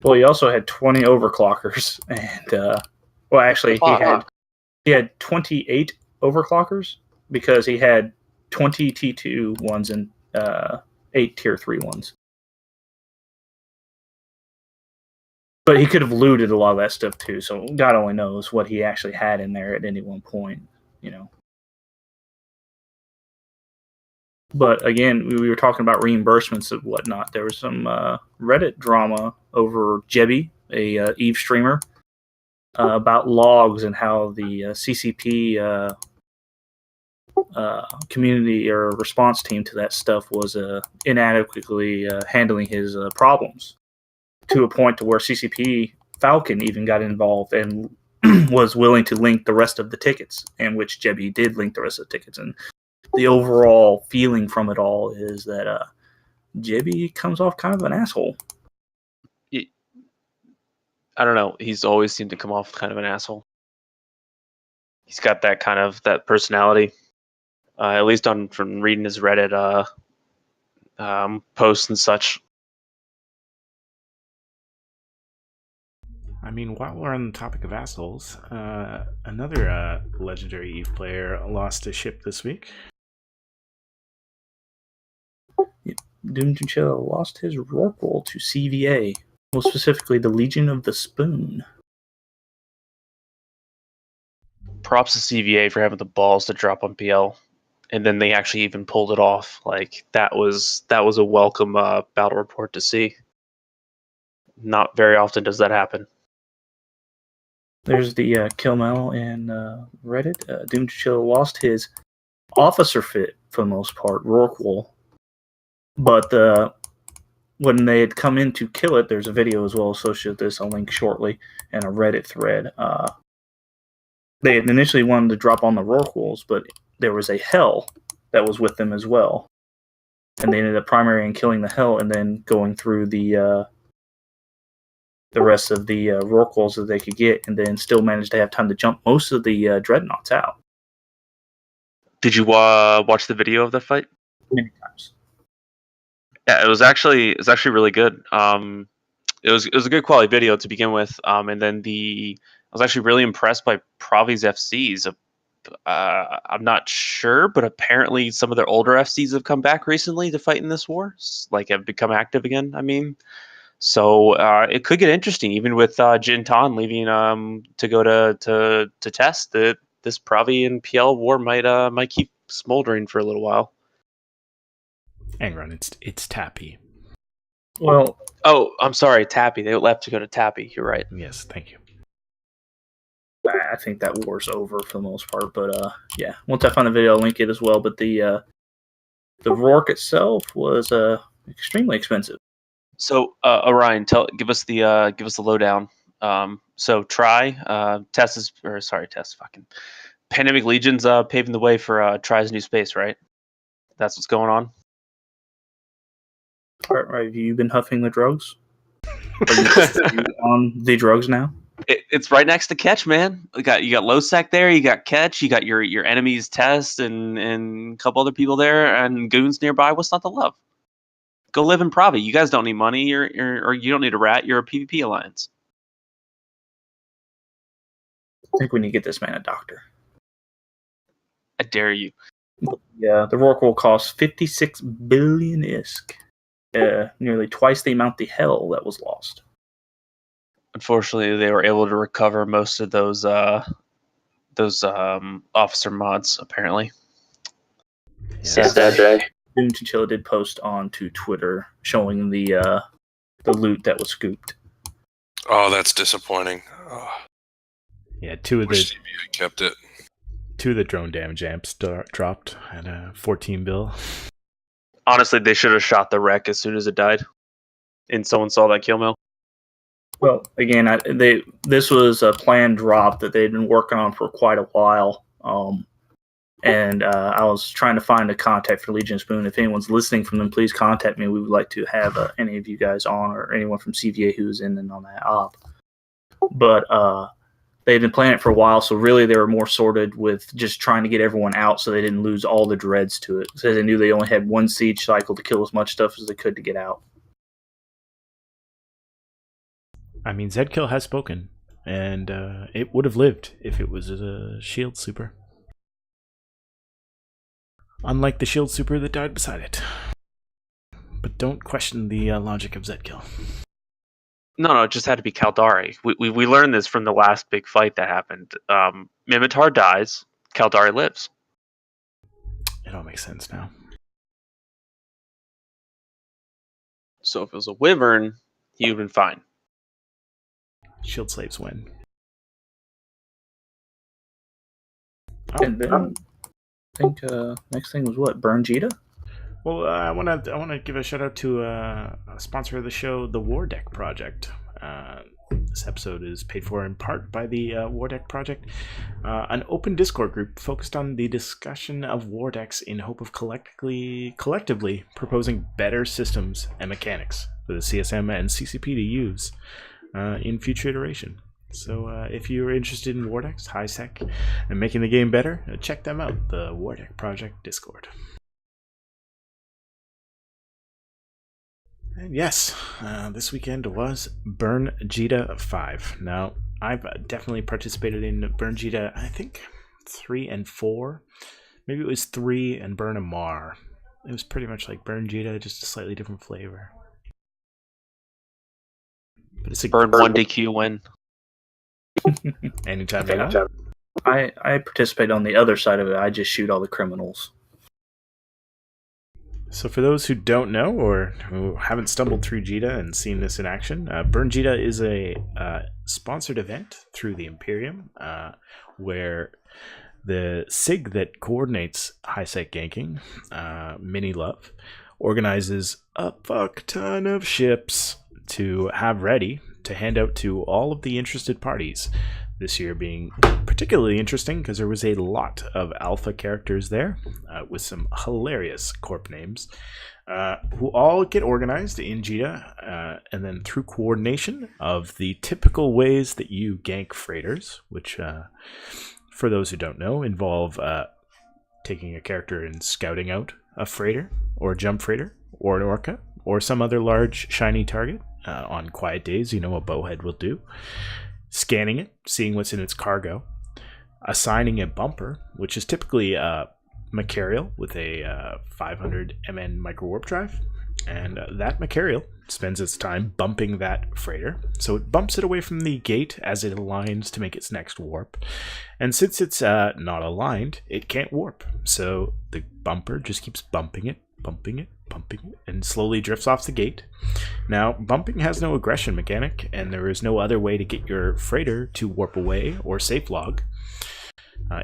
Speaker 2: Well, he also had 20 overclockers, and actually he had 28 overclockers because he had 20 T2 ones and 8 tier 3 ones. But he could have looted a lot of that stuff too, so God only knows what he actually had in there at any one point, But again, we were talking about reimbursements and whatnot. There was some Reddit drama over Jebby, a Eve streamer, about logs and how the CCP community or response team to that stuff was inadequately handling his problems, to a point to where CCP Falcon even got involved and was willing to link the rest of the tickets, in which Jebby did link the rest of the tickets. And the overall feeling from it all is that Jebby comes off kind of an asshole.
Speaker 4: I don't know. He's always seemed to come off kind of an asshole. He's got that kind of that personality. At least from reading his Reddit posts and such.
Speaker 1: I mean, while we're on the topic of assholes, another legendary Eve player lost a ship this week.
Speaker 2: Doom Chinchilla lost his rock roll to CVA, most specifically the Legion of the Spoon.
Speaker 4: Props to CVA for having the balls to drop on PL, and then they actually even pulled it off. Like that was a welcome battle report to see. Not very often does that happen.
Speaker 2: There's the kill mail in Reddit. Doom Chinchilla lost his officer fit for the most part, Rorqual. But when they had come in to kill it, there's a video as well associated with this. I'll link shortly, and a Reddit thread. They had initially wanted to drop on the Rorquals, but there was a Hell that was with them as well. And they ended up primary and killing the Hell, and then going through the rest of the Rorquals that they could get, and then still managed to have time to jump most of the Dreadnoughts out.
Speaker 4: Did you watch the video of that fight?
Speaker 2: Many times.
Speaker 4: Yeah, it was actually really good. It was a good quality video to begin with, and then I was actually really impressed by Pravi's FCs. I'm not sure, but apparently some of their older FCs have come back recently to fight in this war, like have become active again. I mean, so it could get interesting, even with Jin Tan leaving to go to test. That this Pravi and PL war might keep smoldering for a little while.
Speaker 1: Hang on, it's Tappy.
Speaker 2: Well,
Speaker 4: oh, I'm sorry, Tappy. They left to go to Tappy. You're right.
Speaker 1: Yes, thank you.
Speaker 2: I think that war's over for the most part, but yeah. Once I find the video, I'll link it as well. But the Rourke itself was extremely expensive.
Speaker 4: So Orion, give us the lowdown. So Pandemic Legion's paving the way for Try's new space, right? That's what's going on.
Speaker 2: All right, have you been huffing the drugs? Are you on the drugs now?
Speaker 4: It's right next to Catch, man. You got Losec there, you got Catch, you got your enemies Test and a couple other people there, and goons nearby. What's not to love? Go live in Pravi. You guys don't need money, or you don't need a rat. You're a PvP alliance.
Speaker 2: I think we need to get this man a doctor.
Speaker 4: I dare you.
Speaker 2: Yeah, the Rourke will cost 56 billion ISK. Nearly twice the amount the Hell that was lost.
Speaker 4: Unfortunately, they were able to recover most of those officer mods, apparently.
Speaker 1: Yeah.
Speaker 4: Sad day.
Speaker 2: Doom Chinchilla did post onto Twitter showing the loot that was scooped.
Speaker 3: Oh, that's disappointing. Oh,
Speaker 1: Yeah, two of
Speaker 3: wish
Speaker 1: the
Speaker 3: CBA kept it.
Speaker 1: drone damage amps dropped at 14 bill.
Speaker 4: Honestly, they should have shot the wreck as soon as it died, and someone saw that kill mill.
Speaker 2: Well, again, this was a planned drop that they'd been working on for quite a while. And I was trying to find a contact for Legion Spoon. If anyone's listening from them, please contact me. We would like to have any of you guys on, or anyone from CVA who's in and on that op. But they'd been planning it for a while, so really they were more sorted with just trying to get everyone out so they didn't lose all the dreads to it. So they knew they only had one siege cycle to kill as much stuff as they could to get out.
Speaker 1: I mean, Zedkill has spoken, and it would have lived if it was a shield super. Unlike the shield super that died beside it. But don't question the logic of Zedkill.
Speaker 4: No, it just had to be Caldari. We learned this from the last big fight that happened. Mimitar dies, Caldari lives.
Speaker 1: It all makes sense now.
Speaker 4: So if it was a Wyvern, he would have been fine.
Speaker 1: Shield slaves win.
Speaker 2: And then think next thing was what? Burn Jita?
Speaker 1: Well, I want to give a shout out to a sponsor of the show, the War Deck Project. This episode is paid for in part by the War Deck Project, an open Discord group focused on the discussion of war decks in hope of collectively proposing better systems and mechanics for the CSM and CCP to use in future iteration. So if you're interested in war decks, high sec, and making the game better, check them out, the War Deck Project Discord. And yes, this weekend was Burn Jita 5. Now, I've definitely participated in Burn Jita, I think 3 and 4. Maybe it was 3 and Burn Amar. It was pretty much like Burn Jita, just a slightly different flavor. But it's a
Speaker 4: Burn 1DQ win.
Speaker 1: Anytime you know.
Speaker 2: I participate on the other side of it. I just shoot all the criminals.
Speaker 1: So for those who don't know or who haven't stumbled through Jita and seen this in action, Burn Jita is a sponsored event through the Imperium where the SIG that coordinates high-sec ganking, Mini Love, organizes a fuck ton of ships to have ready to hand out to all of the interested parties. This year being particularly interesting because there was a lot of alpha characters there with some hilarious corp names who all get organized in Jita and then through coordination of the typical ways that you gank freighters, which for those who don't know involve taking a character and scouting out a freighter or a jump freighter or an orca or some other large shiny target on quiet days, you know what Bowhead will do. Scanning it, seeing what's in its cargo, assigning a bumper, which is typically a Macarial with a 500 MN micro warp drive, and that Macarial spends its time bumping that freighter, so it bumps it away from the gate as it aligns to make its next warp, and since it's not aligned, it can't warp, so the bumper just keeps bumping it, and slowly drifts off the gate. Now, bumping has no aggression mechanic, and there is no other way to get your freighter to warp away or safe log.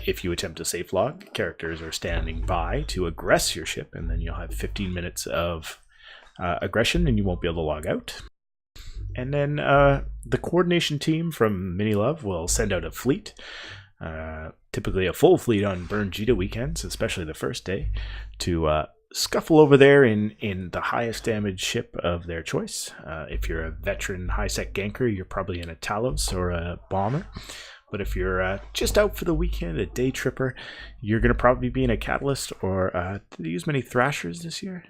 Speaker 1: If you attempt to safe log, characters are standing by to aggress your ship, and then you'll have 15 minutes of aggression, and you won't be able to log out. And then the coordination team from Mini Love will send out a fleet, typically a full fleet on Burn Jita weekends, especially the first day, to scuffle over there in the highest damage ship of their choice. If you're a veteran high-sec ganker, you're probably in a Talos or a bomber. But if you're just out for the weekend, a day tripper, you're going to probably be in a Catalyst or did they use many Thrashers this year?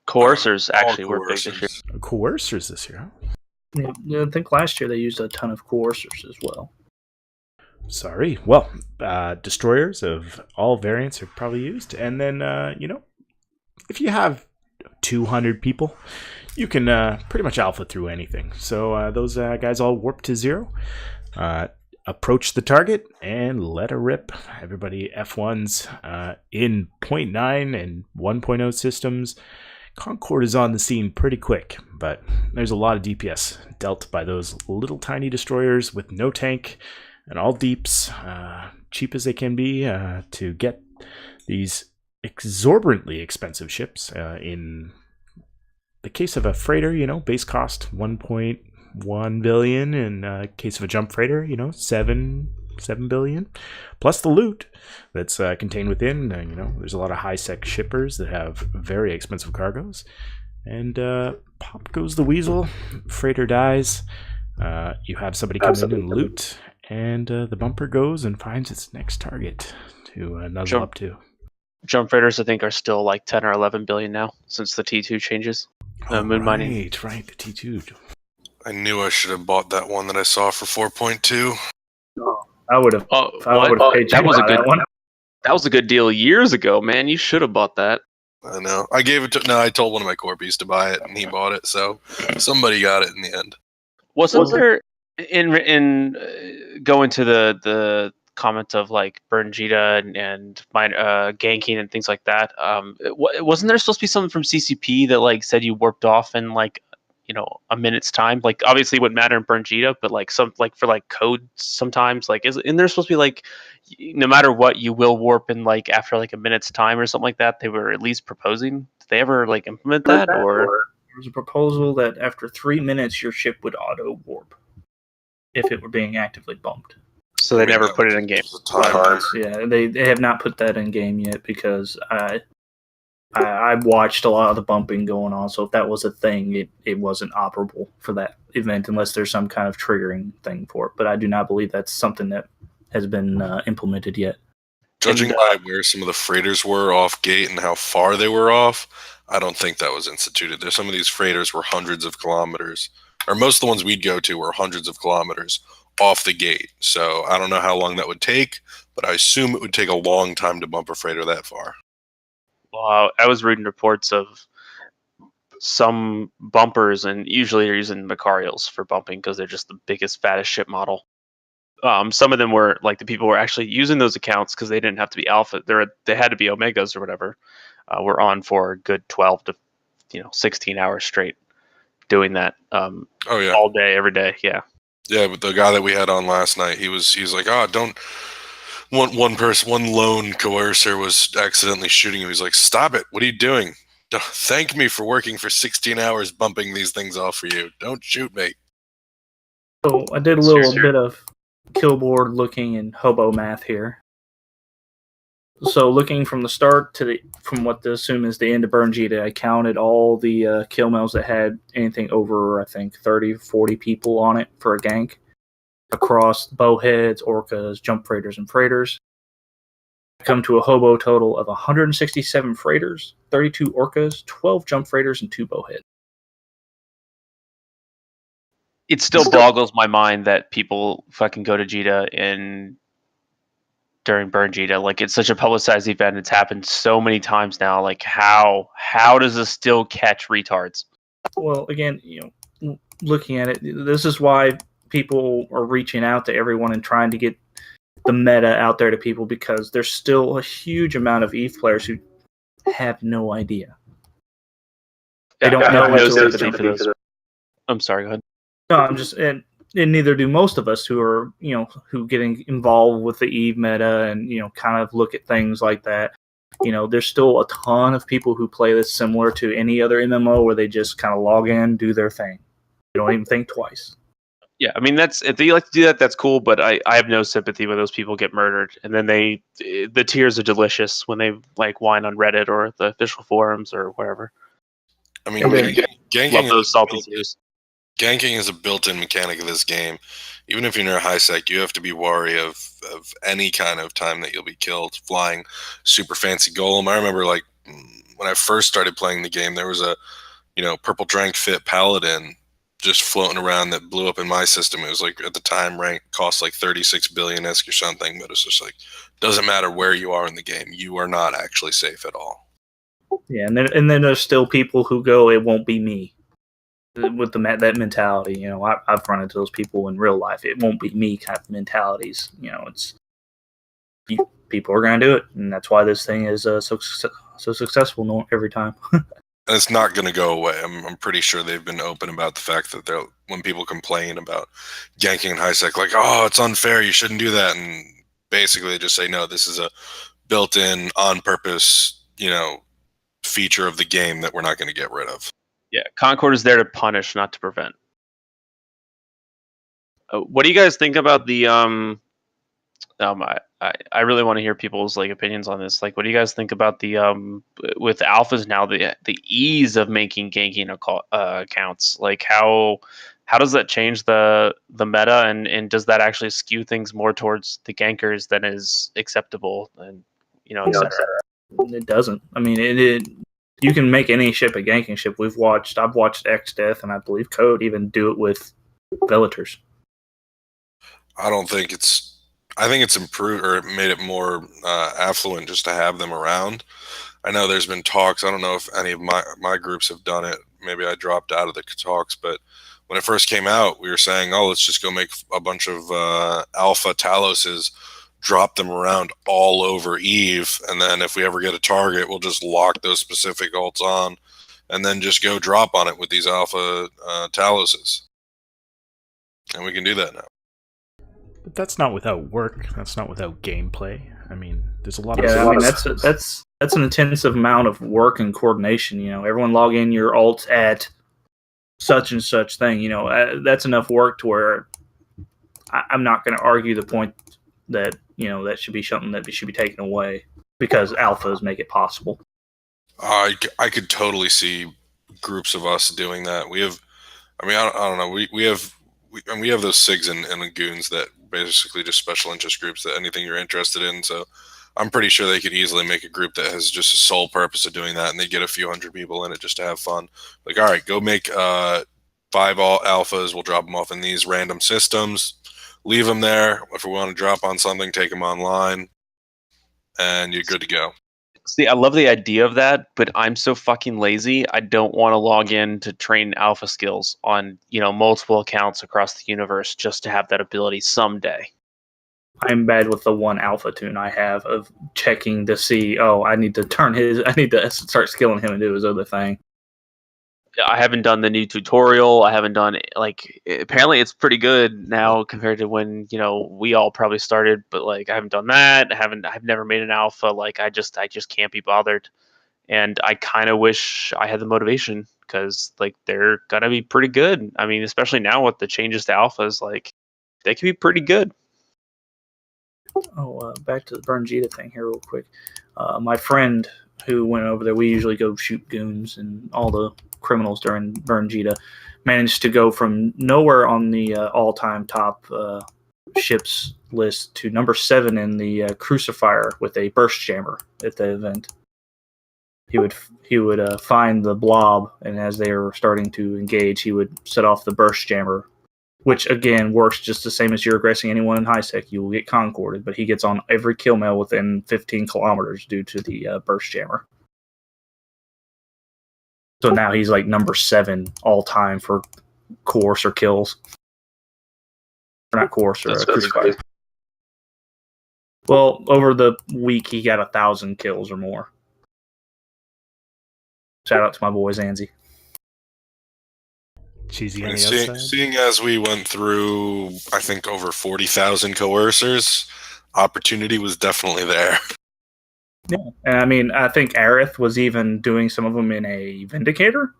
Speaker 4: Coercers actually were big this year.
Speaker 1: Coercers this year, huh?
Speaker 2: Yeah, I think last year they used a ton of coercers as well.
Speaker 1: Sorry. Well, destroyers of all variants are probably used. And then, if you have 200 people, you can pretty much alpha through anything. So those guys all warp to 0, approach the target, and let her rip. Everybody F1s in 0.9 and 1.0 systems. Concord is on the scene pretty quick, but there's a lot of DPS dealt by those little tiny destroyers with no tank and all deeps, cheap as they can be, to get these exorbitantly expensive ships. In the case of a freighter, base cost 1.1 billion. In case of a jump freighter, 7 billion. Plus the loot that's contained within. There's a lot of high-sec shippers that have very expensive cargoes. And pop goes the weasel. Freighter dies. You have somebody come in and loot. And the bumper goes and finds its next target to nuzzle up to.
Speaker 4: Jump freighters, I think, are still like 10 or 11 billion now since the T2 changes. Moon mining.
Speaker 1: Right, the T2.
Speaker 3: I knew I should have bought that one that I saw for 4.2.
Speaker 2: I would have. Paid
Speaker 4: that was a good
Speaker 2: one.
Speaker 4: That was a good deal years ago, man. You should have bought that.
Speaker 3: I know. I gave it to. No, I told one of my corpies to buy it, and he bought it. So somebody got it in the end.
Speaker 4: Wasn't there in going to the comment of like Burn Jita and ganking and things like that? Wasn't there supposed to be something from CCP that like said you warped off in like a minute's time. Like obviously it wouldn't matter in Burngita, but like for code sometimes isn't there supposed to be like no matter what you will warp in like after like a minute's time or something like that? They were at least proposing. Did they ever like implement that or?
Speaker 2: There was a proposal that after 3 minutes your ship would auto warp if it were being actively bumped.
Speaker 4: So they never put it in game.
Speaker 2: Yeah, they have not put that in game yet because I watched a lot of the bumping going on. So if that was a thing, it wasn't operable for that event unless there's some kind of triggering thing for it. But I do not believe that's something that has been implemented yet.
Speaker 3: Judging by where some of the freighters were off gate and how far they were off, I don't think that was instituted. There's some of these freighters were hundreds of kilometers, or most of the ones we'd go to were hundreds of kilometers off the gate. So I don't know how long that would take, but I assume it would take a long time to bump a freighter that far.
Speaker 4: Well, I was reading reports of some bumpers, and usually they're using Macarials for bumping because they're just the biggest, fattest ship model. Some of them were like the people were actually using those accounts because they didn't have to be alpha. They had to be omegas or whatever. Were on for a good 12 to 16 hours straight doing that. All day, every day. Yeah.
Speaker 3: Yeah, but the guy that we had on last night, he was like, don't. One lone coercer was accidentally shooting him. He's like, stop it! What are you doing? Thank me for working for 16 hours bumping these things off for you. Don't shoot me.
Speaker 2: So I did a little bit of killboard looking and hobo math here. So looking from the start from what to assume is the end of Burngita, I counted all the kill mails that had anything over, I think, 30, 40 people on it for a gank across bowheads, orcas, jump freighters, and freighters. I come to a hobo total of 167 freighters, 32 orcas, 12 jump freighters, and 2 bowheads.
Speaker 4: It still boggles my mind that people fucking go to Jita during Burngita. Like, it's such a publicized event. It's happened so many times now. Like, how does this still catch retards?
Speaker 2: Well, again, looking at it, this is why people are reaching out to everyone and trying to get the meta out there to people, because there's still a huge amount of EVE players who have no idea. They don't know what to listen to this.
Speaker 4: I'm sorry, go ahead.
Speaker 2: No, I'm just, and neither do most of us who are, who getting involved with the EVE meta and, kind of look at things like that. There's still a ton of people who play this similar to any other MMO where they just kind of log in, do their thing. They don't even think twice.
Speaker 4: Yeah, I mean, if they like to do that, that's cool, but I have no sympathy when those people get murdered. And then the tears are delicious when they like whine on Reddit or the official forums or wherever.
Speaker 3: I mean,
Speaker 4: ganking love those salty tears.
Speaker 3: Ganking is a built-in mechanic of this game. Even if you're near high sec, you have to be wary of any kind of time that you'll be killed flying super fancy golem. I remember like when I first started playing the game, there was a purple drank fit paladin just floating around that blew up in my system. It was like at the time rank cost like 36 billion ISK or something, but it's just like doesn't matter where you are in the game, you are not actually safe at all.
Speaker 2: Yeah, and then there's still people who go, it won't be me. With that mentality, I've run into those people in real life. It won't be me kind of mentalities. It's people are going to do it, and that's why this thing is so successful every time.
Speaker 3: And it's not going to go away. I'm pretty sure they've been open about the fact that when people complain about ganking in high sec, like, oh, it's unfair, you shouldn't do that, and basically they just say, no, this is a built-in, on-purpose, feature of the game that we're not going to get rid of.
Speaker 4: Yeah, Concord is there to punish, not to prevent. What do you guys think about the I really want to hear people's like opinions on this. Like, what do you guys think about the with alphas now, the ease of making ganking accounts? Like, how does that change the meta, and does that actually skew things more towards the gankers than is acceptable, and et cetera?
Speaker 2: It doesn't. I mean, you can make any ship a ganking ship. I've watched X Death, and I believe Code even do it with Velators.
Speaker 3: I think it's improved or made it more affluent just to have them around. I know there's been talks. I don't know if any of my groups have done it. Maybe I dropped out of the talks, but when it first came out, we were saying, oh, let's just go make a bunch of alpha Taloses, drop them around all over EVE, and then if we ever get a target, we'll just lock those specific ults on and then just go drop on it with these alpha Taloses. And we can do that now.
Speaker 1: But that's not without work. That's not without gameplay. I mean, there's a lot of...
Speaker 2: Yeah, I mean, that's an intensive amount of work and coordination. You know, everyone log in your alts at such and such thing. You know, that's enough work to where I'm not going to argue the point that, you know, that should be something that should be taken away because alphas make it possible.
Speaker 3: I could totally see groups of us doing that. We have, I mean, I don't know. We have those SIGs and Lagoons that basically just special interest groups that anything you're interested in. So I'm pretty sure they could easily make a group that has just a sole purpose of doing that, and they get a few hundred people in it just to have fun. Like, all right, go make 5 all alphas. We'll drop them off in these random systems. Leave them there. If we want to drop on something, take them online, and you're good to go.
Speaker 4: See, I love the idea of that, but I'm so fucking lazy. I don't want to log in to train alpha skills on, you know, multiple accounts across the universe just to have that ability someday.
Speaker 2: I'm bad with the one alpha tune I have of checking to see, I need to start skilling him and do his other thing.
Speaker 4: I haven't done the new tutorial. I haven't done, like, apparently it's pretty good now compared to when, you know, we all probably started, but like I haven't done that. I've never made an alpha. Like I just can't be bothered. And I kind of wish I had the motivation because like they're gonna be pretty good. I mean, especially now with the changes to alphas, like they can be pretty good.
Speaker 2: Back to the Bernjita thing here real quick. My friend who went over there, we usually go shoot goons and all the criminals during Bernjita, managed to go from nowhere on the all-time top ships list to number 7 in the Crucifier with a burst jammer at the event. He would find the blob, and as they were starting to engage, he would set off the burst jammer, which again works just the same as you're aggressing anyone in high sec. You will get concorded, but he gets on every kill mail within 15 kilometers due to the burst jammer. So now he's like number 7 all time for course or kills. Or not course or crucified. Well, over the week he got 1,000 kills or more. Shout out to my boy Zanzi.
Speaker 1: Cheesy on the outside.
Speaker 3: Seeing as we went through, I think, over 40,000 coercers, opportunity was definitely there.
Speaker 2: Yeah, and I mean, I think Aerith was even doing some of them in a Vindicator.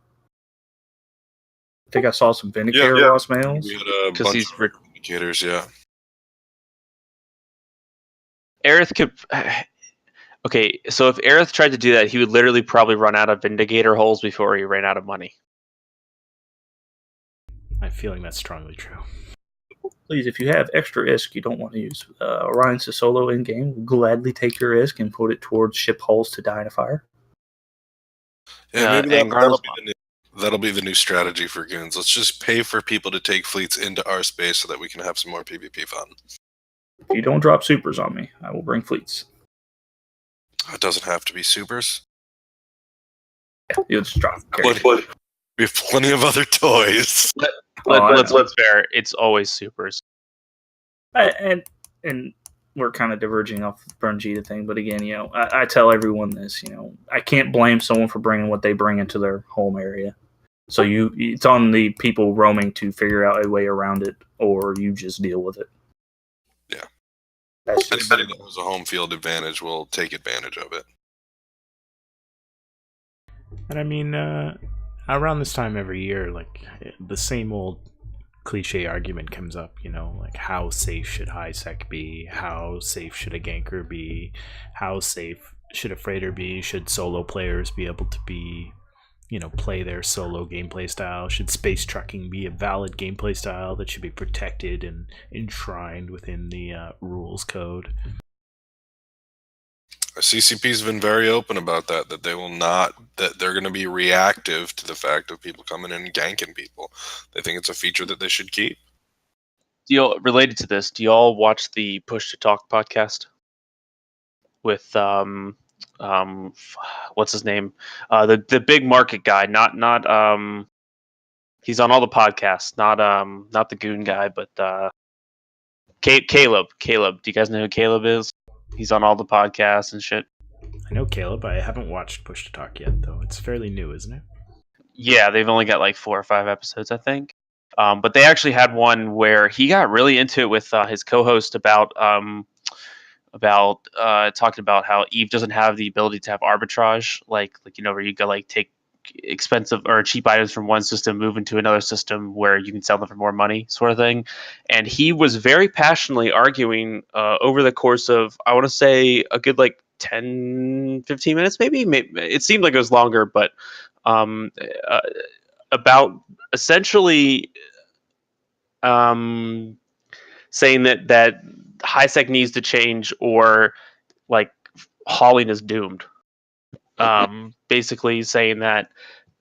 Speaker 2: I think I saw some Vindicator Ross mails.
Speaker 3: We had a bunch of Vindicators, yeah.
Speaker 4: Aerith could... Okay, so if Aerith tried to do that, he would literally probably run out of Vindicator holes before he ran out of money.
Speaker 1: I'm feeling that's strongly true.
Speaker 2: Please, if you have extra ISK you don't want to use, Orion's solo in-game will gladly take your ISK and put it towards ship hulls to die in a fire.
Speaker 3: Yeah, maybe that'll be the new strategy for goons. Let's just pay for people to take fleets into our space so that we can have some more PvP fun.
Speaker 2: If you don't drop supers on me, I will bring fleets.
Speaker 3: It doesn't have to be supers.
Speaker 2: Yeah, you'll just drop.
Speaker 3: We have plenty of other toys.
Speaker 4: Let's fair. It's always supers.
Speaker 2: And we're kind of diverging off the Bernjita thing, but again, you know, I tell everyone this. You know, I can't blame someone for bringing what they bring into their home area. So it's on the people roaming to figure out a way around it, or you just deal with it.
Speaker 3: Yeah.
Speaker 2: That's
Speaker 3: anybody that has a home field advantage will take advantage of it.
Speaker 1: And I mean, around this time every year, like the same old cliche argument comes up, you know, like how safe should high sec be? How safe should a ganker be? How safe should a freighter be? Should solo players be able to be, you know, play their solo gameplay style? Should space trucking be a valid gameplay style that should be protected and enshrined within the rules code?
Speaker 3: CCP's been very open about that they will not, that they're going to be reactive to the fact of people coming in and ganking people. They think it's a feature that they should keep.
Speaker 4: Related to this, do y'all watch the Push to Talk podcast with what's his name? The big market guy, not he's on all the podcasts, not the goon guy, but Caleb. Do you guys know who Caleb is? He's on all the podcasts and shit.
Speaker 1: I know Caleb. I haven't watched Push to Talk yet, though. It's fairly new, isn't it?
Speaker 4: Yeah, they've only got like 4 or 5 episodes, I think. But they actually had one where he got really into it with his co-host about talking about how Eve doesn't have the ability to have arbitrage, like where you go like take expensive or cheap items from one system, move into another system where you can sell them for more money, sort of thing. And he was very passionately arguing over the course of, I want to say, a good like 10-15 minutes, maybe. It seemed like it was longer, but um, uh, about essentially um, saying that high sec needs to change, or like hauling is doomed. Basically saying that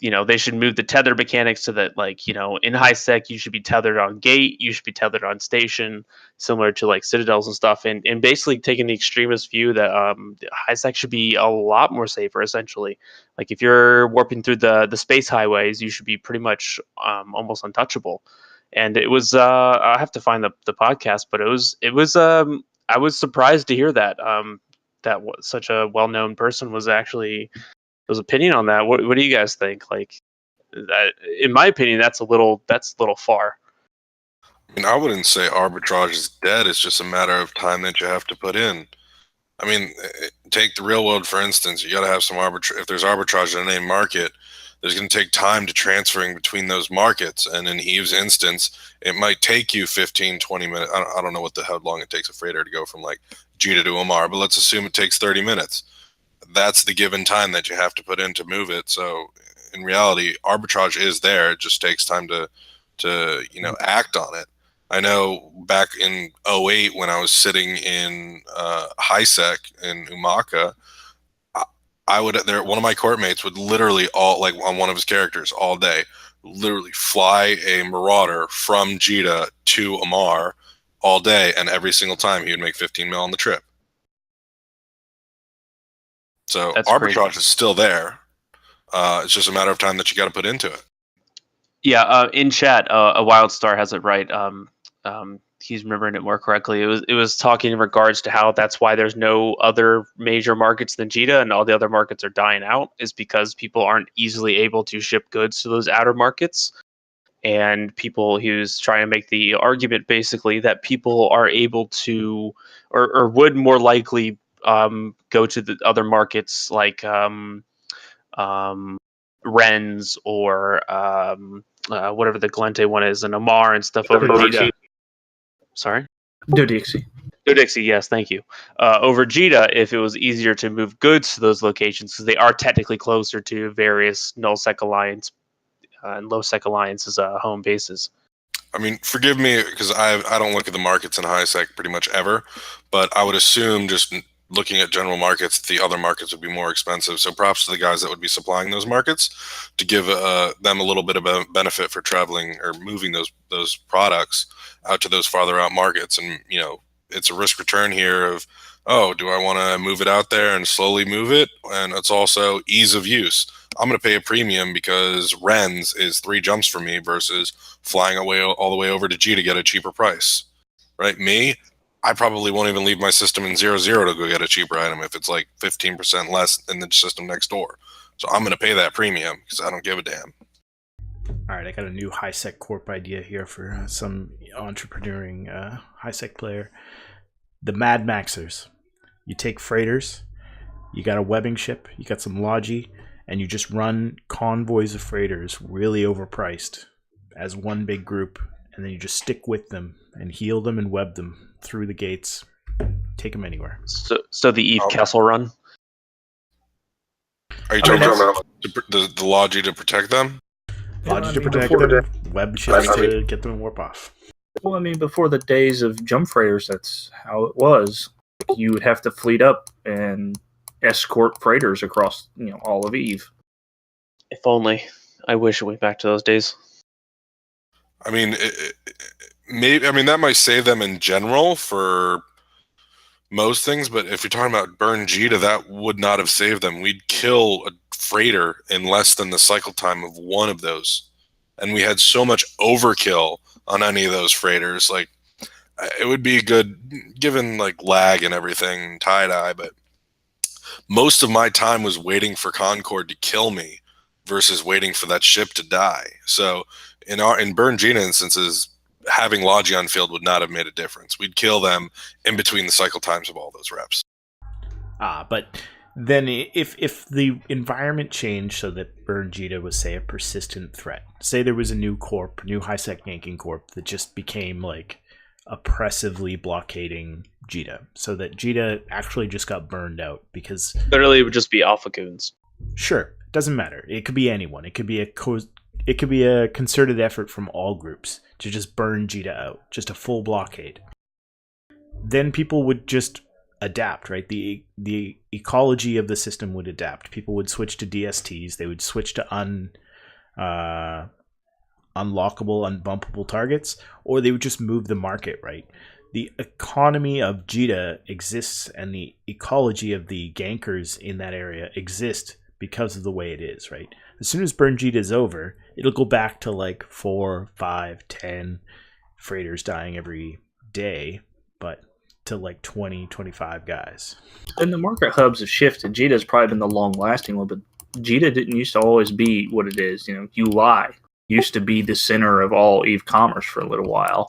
Speaker 4: they should move the tether mechanics so that, like, in high sec you should be tethered on gate, you should be tethered on station, similar to like citadels and stuff, and basically taking the extremist view that high sec should be a lot more safer. Essentially, like if you're warping through the space highways, you should be pretty much almost untouchable. And it was I have to find the podcast, but it was I was surprised to hear that such a well-known person was actually his opinion on that. What do you guys think? Like, that, in my opinion, that's a little far.
Speaker 3: I mean, I wouldn't say arbitrage is dead. It's just a matter of time that you have to put in. I mean, take the real world, for instance. You got to have some arbitrage. If there's arbitrage in any market, there's going to take time to transferring between those markets. And in Eve's instance, it might take you 15, 20 minutes. I don't know how long it takes a freighter to go from like Jita to Omar, but let's assume it takes 30 minutes. That's the given time that you have to put in to move it. So in reality, arbitrage is there. It just takes time to act on it. I know back in 08 when I was sitting in HiSec in Umaka, one of my court mates would literally on one of his characters all day, literally fly a Marauder from Jita to Amar all day, and every single time he would make 15 mil on the trip. So that's arbitrage crazy. Is still there. It's just a matter of time that you got to put into it.
Speaker 4: Yeah, in chat, a Wild Star has it right. He's remembering it more correctly. It was talking in regards to how that's why there's no other major markets than Jita, and all the other markets are dying out, is because people aren't easily able to ship goods to those outer markets. And he was trying to make the argument basically that people are able to, or would more likely go to the other markets like Ren's or whatever the Glente one is, and Amar and stuff over Jita. Sorry?
Speaker 2: Dodixie,
Speaker 4: yes, thank you. Over Jita, if it was easier to move goods to those locations, because they are technically closer to various null-sec alliance and low-sec alliances home bases.
Speaker 3: I mean, forgive me, because I don't look at the markets in high-sec pretty much ever, but I would assume, just looking at general markets, the other markets would be more expensive. So props to the guys that would be supplying those markets to give them a little bit of a benefit for traveling or moving those products out to those farther out markets. And, it's a risk return here of, oh, do I want to move it out there and slowly move it? And it's also ease of use. I'm going to pay a premium because Ren's is 3 jumps for me versus flying away all the way over to G to get a cheaper price, right? I probably won't even leave my system in 0-0 to go get a cheaper item if it's like 15% less than the system next door. So I'm going to pay that premium because I don't give a damn.
Speaker 1: All right, I got a new high-sec corp idea here for some entrepreneuring high-sec player. The Mad Maxers. You take freighters, you got a webbing ship, you got some logi, and you just run convoys of freighters really overpriced as one big group, and then you just stick with them and heal them and web them through the gates. Take them anywhere.
Speaker 4: So the Eve Castle run?
Speaker 3: Are you talking about the logi to protect them?
Speaker 1: Logi to protect them, web ships to get them and warp off.
Speaker 2: Well, I mean, before the days of jump freighters, that's how it was. You would have to fleet up and escort freighters across, all of Eve.
Speaker 4: If only. I wish it went back to those days.
Speaker 3: I mean, maybe. I mean, that might save them in general for most things, but if you're talking about burn Jita, that would not have saved them. We'd kill a freighter in less than the cycle time of one of those, and we had so much overkill on any of those freighters. Like, it would be good, given like lag and everything, tie-dye, but most of my time was waiting for Concord to kill me versus waiting for that ship to die. So in Burn Gina instances, having Logi on field would not have made a difference. We'd kill them in between the cycle times of all those reps.
Speaker 1: But then if the environment changed so that Burn Jita was, say, a persistent threat, say there was a new corp, new high-sec ganking corp that just became like oppressively blockading Jita, so that Jita actually just got burned out because
Speaker 4: Literally, it would just be alpha goons.
Speaker 1: Sure, doesn't matter. It could be anyone. It could be a concerted effort from all groups to just burn Jita out, just a full blockade. Then people would just adapt, right? The ecology of the system would adapt. People would switch to DSTs. They would switch to unlockable, unbumpable targets, or they would just move the market, right? The economy of Jita exists, and the ecology of the gankers in that area exist because of the way it is, right? As soon as Burn Jita is over, it'll go back to like 4, 5, 10 freighters dying every day, but to like 20, 25 guys.
Speaker 2: And the market hubs have shifted. Jita's probably been the long-lasting one, but Jita didn't used to always be what it is. UI used to be the center of all EVE commerce for a little while.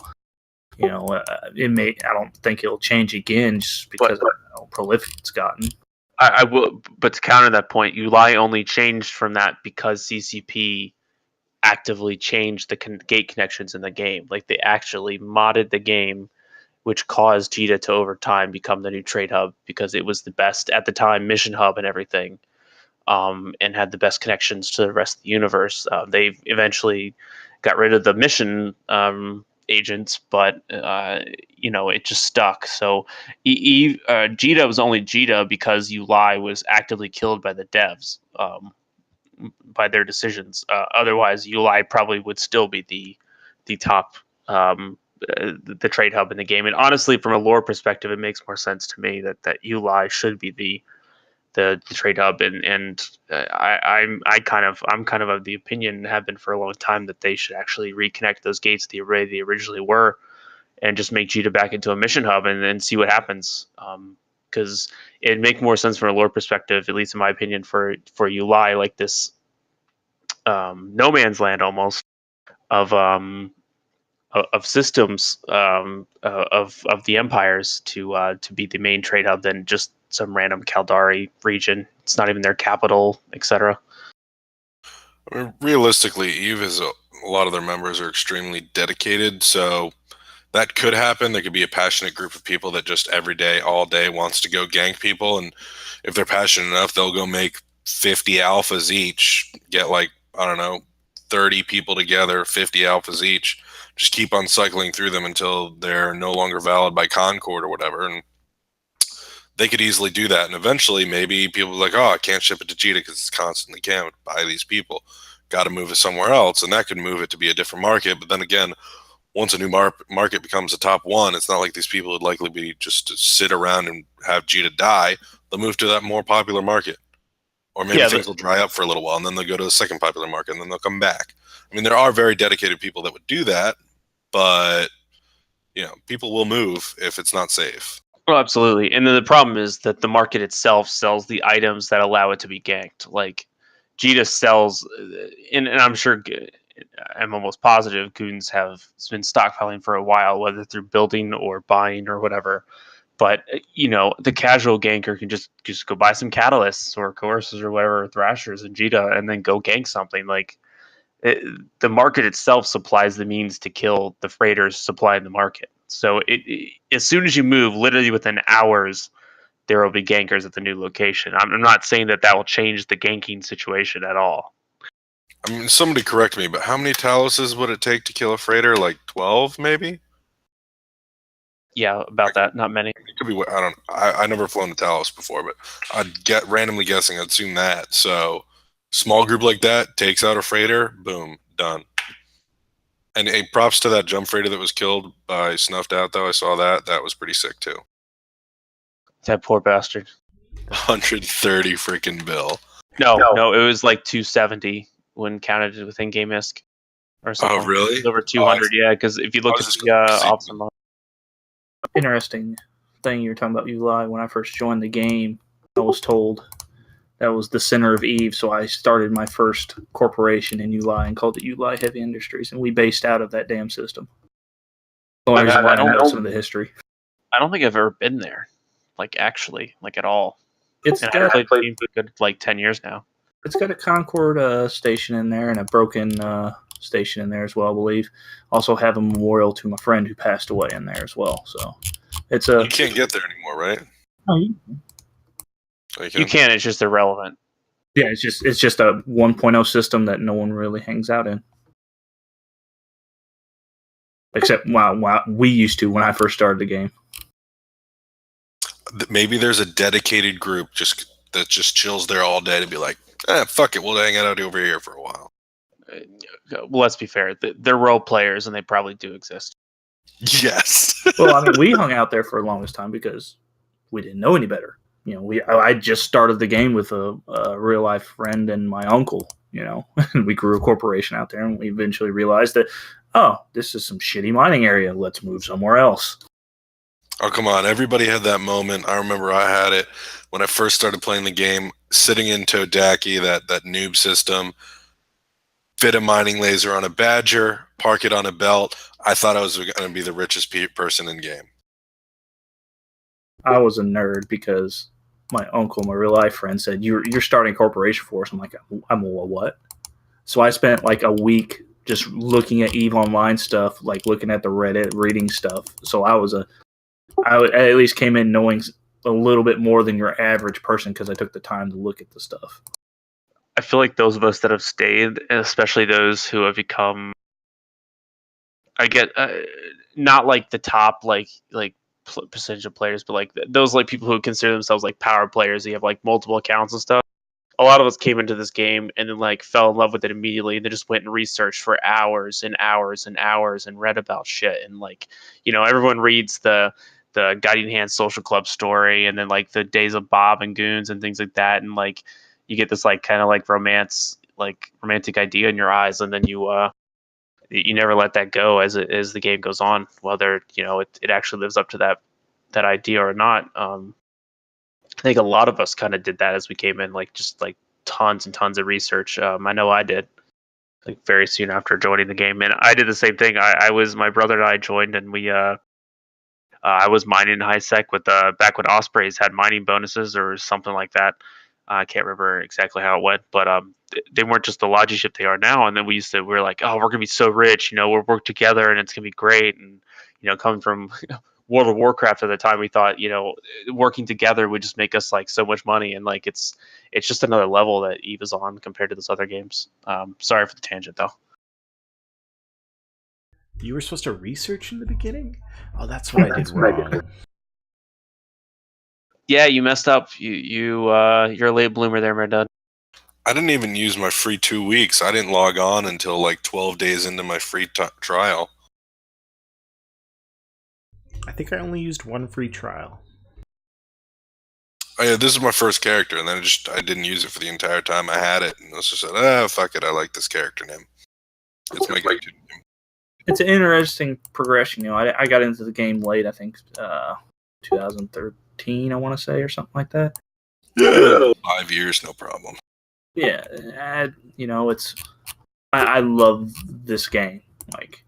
Speaker 2: It may. I don't think it'll change again just because of how prolific it's gotten.
Speaker 4: I will, but to counter that point, UI only changed from that because CCP actively changed the gate connections in the game. Like, they actually modded the game, which caused Jita to over time become the new trade hub because it was the best at the time mission hub and everything, and had the best connections to the rest of the universe. They eventually got rid of the mission agents, but it just stuck. So Jita was only Jita because UI was actively killed by the devs, by their decisions. Otherwise, UI probably would still be the top the trade hub in the game. And honestly, from a lore perspective, it makes more sense to me that UI should be the trade hub, and I'm kind of the opinion, and have been for a long time, that they should actually reconnect those gates the way they originally were, and just make Jita back into a mission hub and then see what happens. Because it'd make more sense from a lore perspective, at least in my opinion, for UI, like this no man's land almost of systems of the empires to be the main trade hub than just some random Kaldari region. It's not even their capital, etc.
Speaker 3: I mean, realistically, EVE is a lot of their members are extremely dedicated, so that could happen. There could be a passionate group of people that just every day, all day, wants to go gank people, and if they're passionate enough, they'll go make 50 alphas each, get like, I don't know, 30 people together, 50 alphas each, just keep on cycling through them until they're no longer valid by Concord or whatever, and they could easily do that. And eventually, maybe people are like, oh, I can't ship it to Jita because it's constantly camped by these people. Got to move it somewhere else, and that could move it to be a different market. But then again, once a new market becomes a top one, it's not like these people would likely be just to sit around and have Jita die. They'll move to that more popular market. Or maybe things will dry up for a little while, and then they'll go to a second popular market, and then they'll come back. I mean, there are very dedicated people that would do that, but people will move if it's not safe.
Speaker 4: Oh, absolutely. And then the problem is that the market itself sells the items that allow it to be ganked. Like, Jita sells, and I'm sure, I'm almost positive goons have been stockpiling for a while, whether through building or buying or whatever. But the casual ganker can just go buy some catalysts or coercers or whatever, or thrashers and Jita, and then go gank something. Like, the market itself supplies the means to kill the freighters supplying the market. So as soon as you move, literally within hours, there will be gankers at the new location. I'm not saying that will change the ganking situation at all.
Speaker 3: I mean, somebody correct me, but how many taluses would it take to kill a freighter? Like 12, maybe?
Speaker 4: Yeah, about that. Not many.
Speaker 3: It could be. I don't. I never flown a Talos before, but I'd get randomly guessing. I'd assume that. So, small group like that takes out a freighter. Boom, done. And props to that jump freighter that was killed by Snuffed Out, though. I saw that. That was pretty sick, too.
Speaker 4: That poor bastard.
Speaker 3: 130 freaking bill.
Speaker 4: No, it was like 270 when counted with in-game ISK or something.
Speaker 3: Oh, really?
Speaker 4: It was over 200, yeah, because if you look at the ops and
Speaker 2: Interesting thing you were talking about UI. When I first joined the game, I was told that was the center of Eve. So I started my first corporation in Uli and called it Uli Heavy Industries, and we based out of that damn system. The only reason why I know some of the history.
Speaker 4: I don't think I've ever been there, like actually, like at all.
Speaker 2: It's
Speaker 4: And
Speaker 2: got
Speaker 4: I've played for good like 10 years now.
Speaker 2: It's got a Concord station in there and a broken station in there as well, I believe. Also have a memorial to my friend who passed away in there as well. So it's a.
Speaker 3: You can't get there anymore, right?
Speaker 2: Oh,
Speaker 4: You can. It's just irrelevant.
Speaker 2: yeah, it's just a 1.0 system that no one really hangs out in. Except wow, we used to when I first started the game.
Speaker 3: Maybe there's a dedicated group that just chills there all day to be like, fuck it, we'll hang out over here for a while.
Speaker 4: Well, let's be fair. They're role players, and they probably do exist.
Speaker 3: Yes.
Speaker 2: Well, I mean, we hung out there for the longest time because we didn't know any better. I just started the game with a real life friend and my uncle. And we grew a corporation out there, and we eventually realized that, oh, this is some shitty mining area. Let's move somewhere else.
Speaker 3: Oh, come on. Everybody had that moment. I remember I had it when I first started playing the game, sitting in Todaki, that noob system, fit a mining laser on a Badger, park it on a belt. I thought I was going to be the richest person in game.
Speaker 2: I was a nerd because my uncle, my real life friend, said, you're starting a corporation for us. I'm like, I'm a what? So I spent like a week just looking at EVE Online stuff, like looking at the Reddit, reading stuff. So I at least came in knowing a little bit more than your average person because I took the time to look at the stuff.
Speaker 4: I feel like those of us that have stayed, especially those who have become, I get not like the top like percentage of players, but like those like people who consider themselves like power players. You have like multiple accounts and stuff. A lot of us came into this game and then like fell in love with it immediately. And they just went and researched for hours and hours and hours and read about shit. And like, everyone reads the Guiding Hand Social Club story and then like the Days of Bob and Goons and things like that. And like you get this like kind of like romantic idea in your eyes, and then you never let that go as the game goes on, whether it actually lives up to that idea or not. I think a lot of us kind of did that as we came in, like just like tons and tons of research. I know I did, like very soon after joining the game, and I did the same thing. My brother and I joined, and I was mining in high sec with back when Ospreys had mining bonuses or something like that. I can't remember exactly how it went, but they weren't just the logi ship they are now. And then we were like, oh, we're gonna be so rich, we'll work together and it's gonna be great. And coming from World of Warcraft at the time, we thought working together would just make us like so much money. And like it's just another level that EVE is on compared to those other games. Sorry for the tangent though.
Speaker 1: You were supposed to research in the beginning? Oh, that's what I did wrong.
Speaker 4: Yeah, you messed up. You're a late bloomer there, Merdud.
Speaker 3: I didn't even use my free 2 weeks. I didn't log on until like 12 days into my free trial.
Speaker 1: I think I only used one free trial.
Speaker 3: Oh yeah, this is my first character, and then I didn't use it for the entire time I had it, and I just said, fuck it, I like this character name. It's my go-to name.
Speaker 2: It's an interesting progression. I got into the game late, I think 2013, I want to say, or something like that.
Speaker 3: Yeah, 5 years, no problem.
Speaker 2: Yeah, I love this game. Like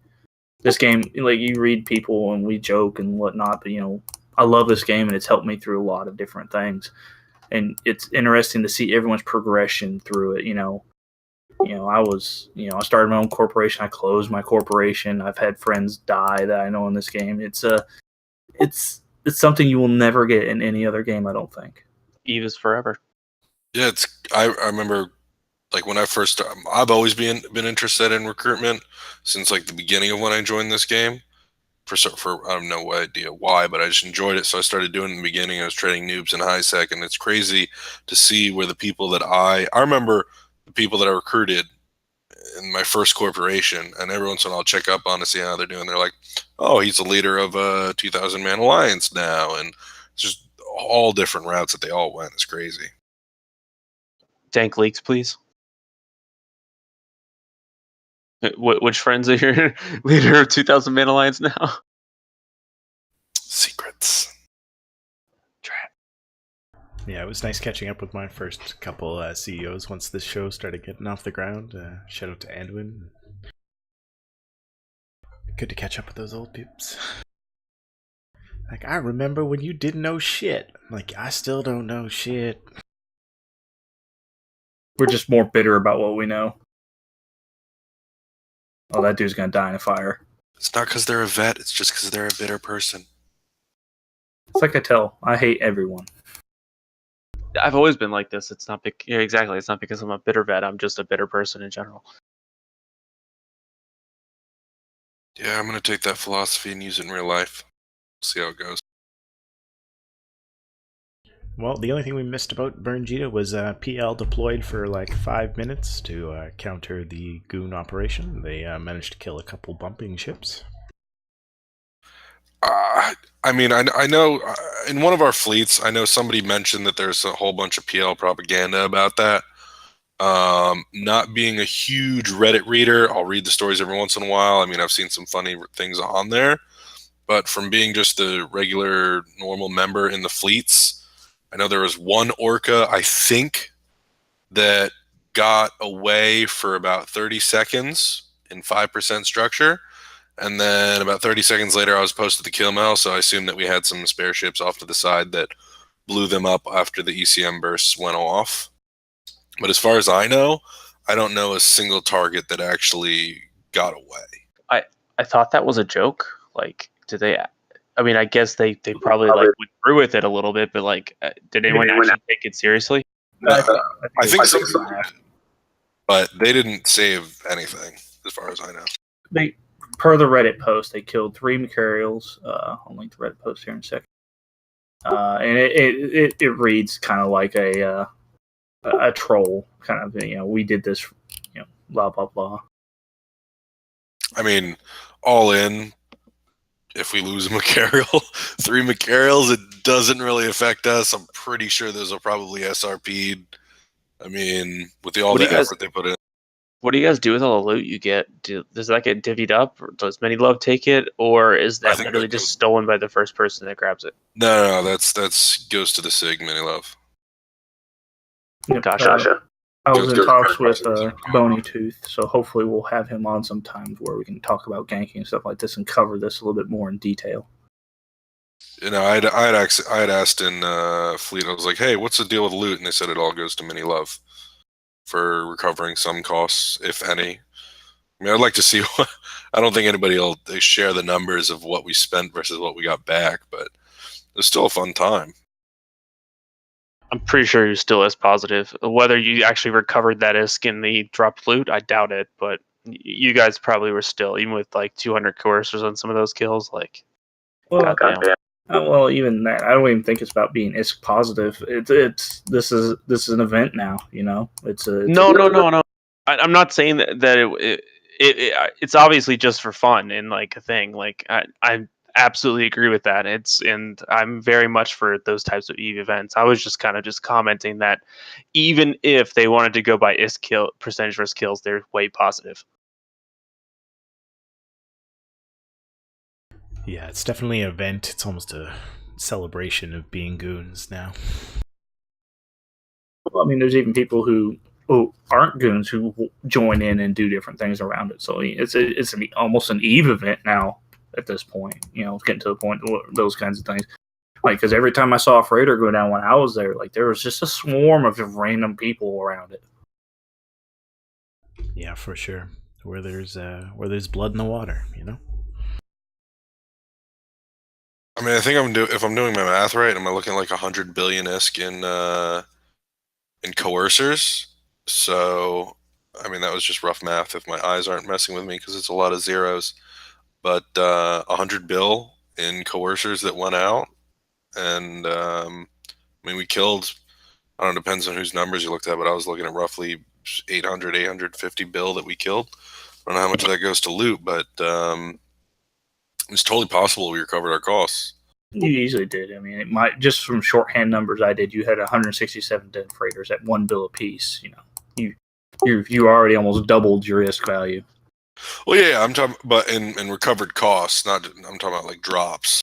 Speaker 2: this game, like you read people and we joke and whatnot, but I love this game and it's helped me through a lot of different things. And it's interesting to see everyone's progression through it. I started my own corporation. I closed my corporation. I've had friends die that I know in this game. It's something you will never get in any other game, I don't think.
Speaker 4: EVE is forever.
Speaker 3: Yeah, I remember like when I first started, I've always been interested in recruitment since like the beginning of when I joined this game. For I have no idea why, but I just enjoyed it. So I started doing it in the beginning. I was trading noobs in high sec, and it's crazy to see where the people that I remember the people that I recruited in my first corporation, and every once in a while I'll check up on to see how they're doing. They're like, oh, he's the leader of a 2,000 man alliance now, and it's just all different routes that they all went. It's crazy.
Speaker 4: Dank leaks, please. Which friends are your leader of 2,000 Man Alliance now?
Speaker 3: Secrets.
Speaker 4: Trap.
Speaker 1: Yeah, it was nice catching up with my first couple CEOs once this show started getting off the ground. Shout out to Anduin. Good to catch up with those old peeps. Like, I remember when you didn't know shit. Like, I still don't know shit.
Speaker 2: We're just more bitter about what we know. Oh, that dude's gonna die in a fire.
Speaker 3: It's not because they're a vet. It's just because they're a bitter person.
Speaker 2: It's like I tell. I hate everyone.
Speaker 4: I've always been like this. It's not yeah, exactly. It's not because I'm a bitter vet. I'm just a bitter person in general.
Speaker 3: Yeah, I'm gonna take that philosophy and use it in real life. See how it goes.
Speaker 1: Well, the only thing we missed about Bernjita was PL deployed for like 5 minutes to counter the goon operation. They managed to kill a couple bumping ships.
Speaker 3: I mean, I know in one of our fleets, I know somebody mentioned that there's a whole bunch of PL propaganda about that. Not being a huge Reddit reader, I'll read the stories every once in a while. I mean, I've seen some funny things on there, but from being just a regular, normal member in the fleets, I know there was one orca, I think, that got away for about 30 seconds in 5% structure. And then about 30 seconds later, I was posted the kill mail, so I assumed that we had some spare ships off to the side that blew them up after the ECM bursts went off. But as far as I know, I don't know a single target that actually got away.
Speaker 4: I thought that was a joke. Like, did they? I mean, I guess they probably like went through with it a little bit, but like, did anyone actually take it seriously?
Speaker 3: I think so, but they didn't save anything, as far as I know.
Speaker 2: They, per the Reddit post, they killed 3 Mercurials. I'll link the Reddit post here in a second. And it reads kind of like a troll kind of, we did this, blah blah blah.
Speaker 3: I mean, all in, if we lose a Macarial, 3 Macarials, it doesn't really affect us. I'm pretty sure those are probably SRP'd. I mean, with all the effort they put in.
Speaker 4: What do you guys do with all the loot you get? Does that get divvied up? Or does Many Love take it? Or is that literally just stolen by the first person that grabs it?
Speaker 3: No, that's goes to the SIG, Many Love.
Speaker 4: Gotcha.
Speaker 2: I was in talks with Bony Tooth, so hopefully we'll have him on sometimes where we can talk about ganking and stuff like this and cover this a little bit more in detail.
Speaker 3: I had asked in Fleet, I was like, hey, what's the deal with loot? And they said it all goes to Many Love for recovering some costs, if any. I mean, I'd like to see I don't think anybody will share the numbers of what we spent versus what we got back, but it's still a fun time.
Speaker 4: I'm pretty sure you're still as positive. Whether you actually recovered that ISK in the dropped loot, I doubt it, but you guys probably were still, even with like 200 coercers on some of those kills, like, goddamn.
Speaker 2: Well, even that, I don't even think it's about being ISK positive. This is an event now, It's
Speaker 4: no. I'm not saying that it's obviously just for fun and like a thing. Like I absolutely agree with that. And I'm very much for those types of EVE events. I was just kind of commenting that even if they wanted to go by ISK kill percentage versus kills, they're way positive.
Speaker 1: Yeah, it's definitely an event. It's almost a celebration of being goons now.
Speaker 2: Well, I mean, there's even people who aren't goons who join in and do different things around it. So it's almost an EVE event now at this point. It's getting to the point of those kinds of things. Like, because every time I saw a freighter go down when I was there, like there was just a swarm of random people around it.
Speaker 1: Yeah, for sure. Where there's blood in the water,
Speaker 3: I mean, I think if I'm doing my math right, am I looking like 100 billion ISK in coercers? So, I mean, that was just rough math if my eyes aren't messing with me because it's a lot of zeros. But 100 bill in coercers that went out. And, I mean, we killed, I don't know, depends on whose numbers you looked at, but I was looking at roughly 850 bill that we killed. I don't know how much of that goes to loot, but it's totally possible we recovered our costs.
Speaker 2: You easily did. I mean, it might, just from shorthand numbers I did, you had 167 dead freighters at 1 bill apiece. You already almost doubled your ISK value.
Speaker 3: Well, yeah, I'm talking, but in recovered costs, I'm talking about like drops.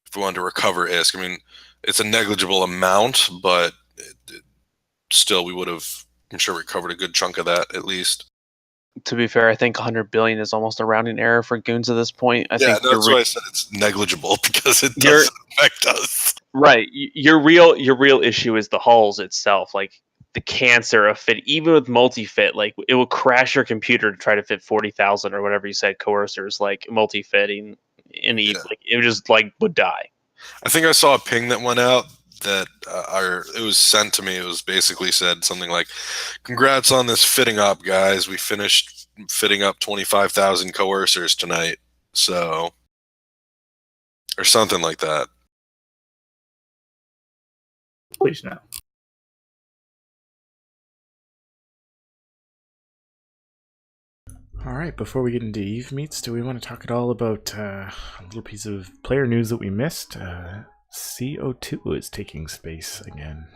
Speaker 3: If we wanted to recover ISK, I mean, it's a negligible amount, but still, we would have, I'm sure, recovered a good chunk of that at least.
Speaker 4: To be fair, I think 100 billion is almost a rounding error for goons at this point. I think
Speaker 3: that's why I said it's negligible, because it
Speaker 4: You're-
Speaker 3: doesn't affect us.
Speaker 4: right. Your real issue is the hulls itself. Like the cancer of fit, even with multi-fit, like it will crash your computer to try to fit 40,000 or whatever you said coercers, like multi-fitting in Eve.
Speaker 3: Yeah.
Speaker 4: Like it would just like would die.
Speaker 3: I think I saw a ping that went out that it was sent to me. It was basically said something like, "Congrats on this fitting up, guys. We finished fitting up 25,000 coercers tonight." So, or something like that.
Speaker 2: Please no.
Speaker 1: All right, before we get into Eve Meets, do we want to talk at all about a little piece of player news that we missed? CO2 is taking space again.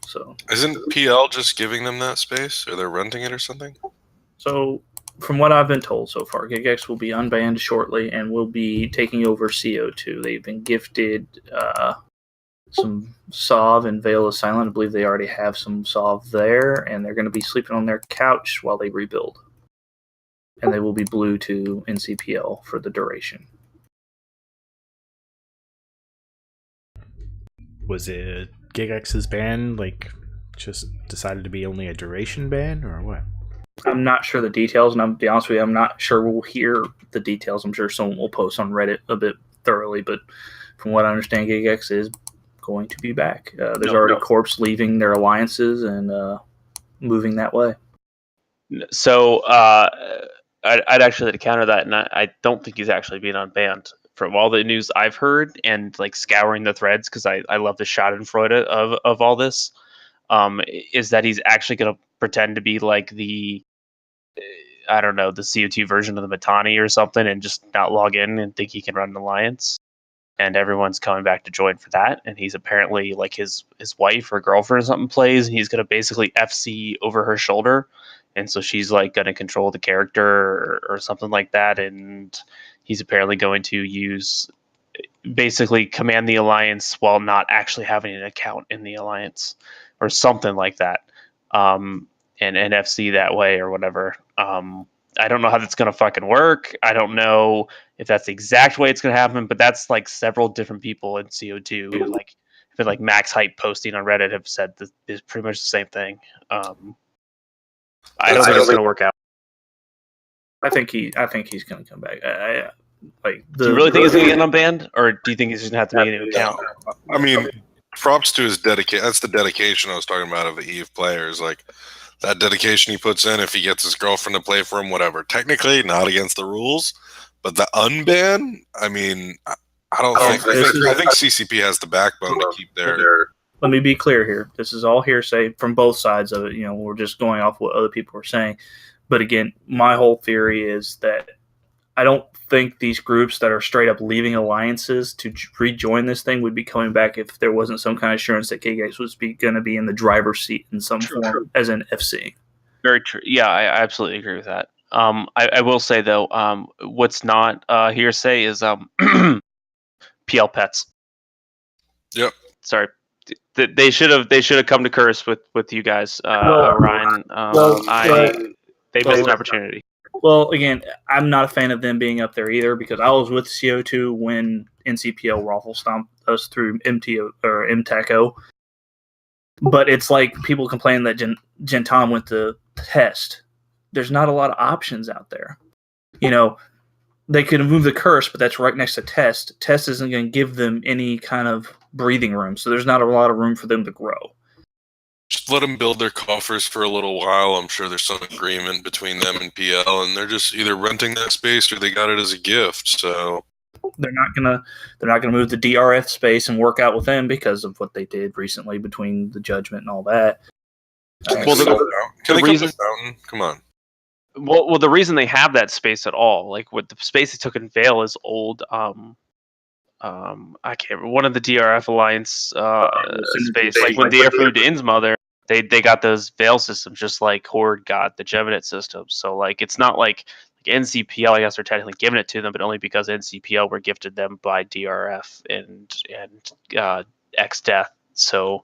Speaker 2: So
Speaker 3: Isn't PL just giving them that space, or they're renting it or something?
Speaker 2: So, from what I've been told so far, GigX will be unbanned shortly and will be taking over CO2. They've been gifted some Sov and Veil of Silent. I believe they already have some Sov there, and they're going to be sleeping on their couch while they rebuild. And they will be blue to NCPL for the duration.
Speaker 1: Was it GigX's ban, like, just decided to be only a duration ban, or what?
Speaker 2: I'm not sure the details, and I'm to be honest with you, I'm not sure we'll hear the details. I'm sure someone will post on Reddit a bit thoroughly, but from what I understand, GigX is going to be back. There's already corps leaving their alliances and moving that way.
Speaker 4: So I'd actually to counter that, and I don't think he's actually being unbanned. From all the news I've heard and like scouring the threads, because I love the Schadenfreude of all this, is that he's actually going to pretend to be like the I don't know, the CO2 version of the Matani or something, and just not log in and think he can run an alliance. And everyone's coming back to join for that. And he's apparently like his wife or girlfriend or something plays, and he's going to basically FC over her shoulder. And so she's like going to control the character or something like that. And he's apparently going to basically command the alliance while not actually having an account in the alliance or something like that. And NFC that way or whatever. I don't know how that's going to fucking work. I don't know if that's the exact way it's going to happen, but that's like several different people in CO2 who like have been like max hype posting on Reddit have said that is pretty much the same thing. I don't think it's going to work out.
Speaker 2: I think he's going to come back.
Speaker 4: Do you really think he's going to get unbanned, or do you think he's just going to have to make a new account?
Speaker 3: I mean, props to his dedication. That's the dedication I was talking about of the Eve players. Like, that dedication he puts in, if he gets his girlfriend to play for him, whatever. Technically, not against the rules, but the unban, I mean, I don't think. I think CCP has the backbone to keep their.
Speaker 2: Let me be clear here. This is all hearsay from both sides of it. You know, we're just going off what other people are saying. But again, my whole theory is that I don't think these groups that are straight up leaving alliances to rejoin this thing would be coming back if there wasn't some kind of assurance that KGX was going to be in the driver's seat in some form as an FC.
Speaker 4: Very true. Yeah, I absolutely agree with that. I will say though, what's not hearsay is PL pets.
Speaker 3: Yep.
Speaker 4: Sorry, they should have come to Curse with you guys, Ryan. They missed an opportunity.
Speaker 2: Well, again, I'm not a fan of them being up there either because I was with CO2 when NCPL raffle stomped us through MTACO. But it's like people complain that Gentom went to test. There's not a lot of options out there. You know, they could move the curse, but that's right next to test. Test isn't going to give them any kind of breathing room, so there's not a lot of room for them to grow.
Speaker 3: Just let them build their coffers for a little while. I'm sure there's some agreement between them and PL, and they're just either renting that space or they got it as a gift. So
Speaker 2: they're not gonna move the DRF space and work out with them because of what they did recently between the judgment and all that.
Speaker 3: Can they come to Fountain? Come on.
Speaker 4: Well, the reason they have that space at all, like what the space they took in Vale, is old. I can't remember, one of the DRF Alliance space. Like when DRF moved to Innsmouth, they got those Vale systems, just like Horde got the Geminate systems. So like it's not like NCPL, I guess, are technically giving it to them, but only because NCPL were gifted them by DRF and XDeath. So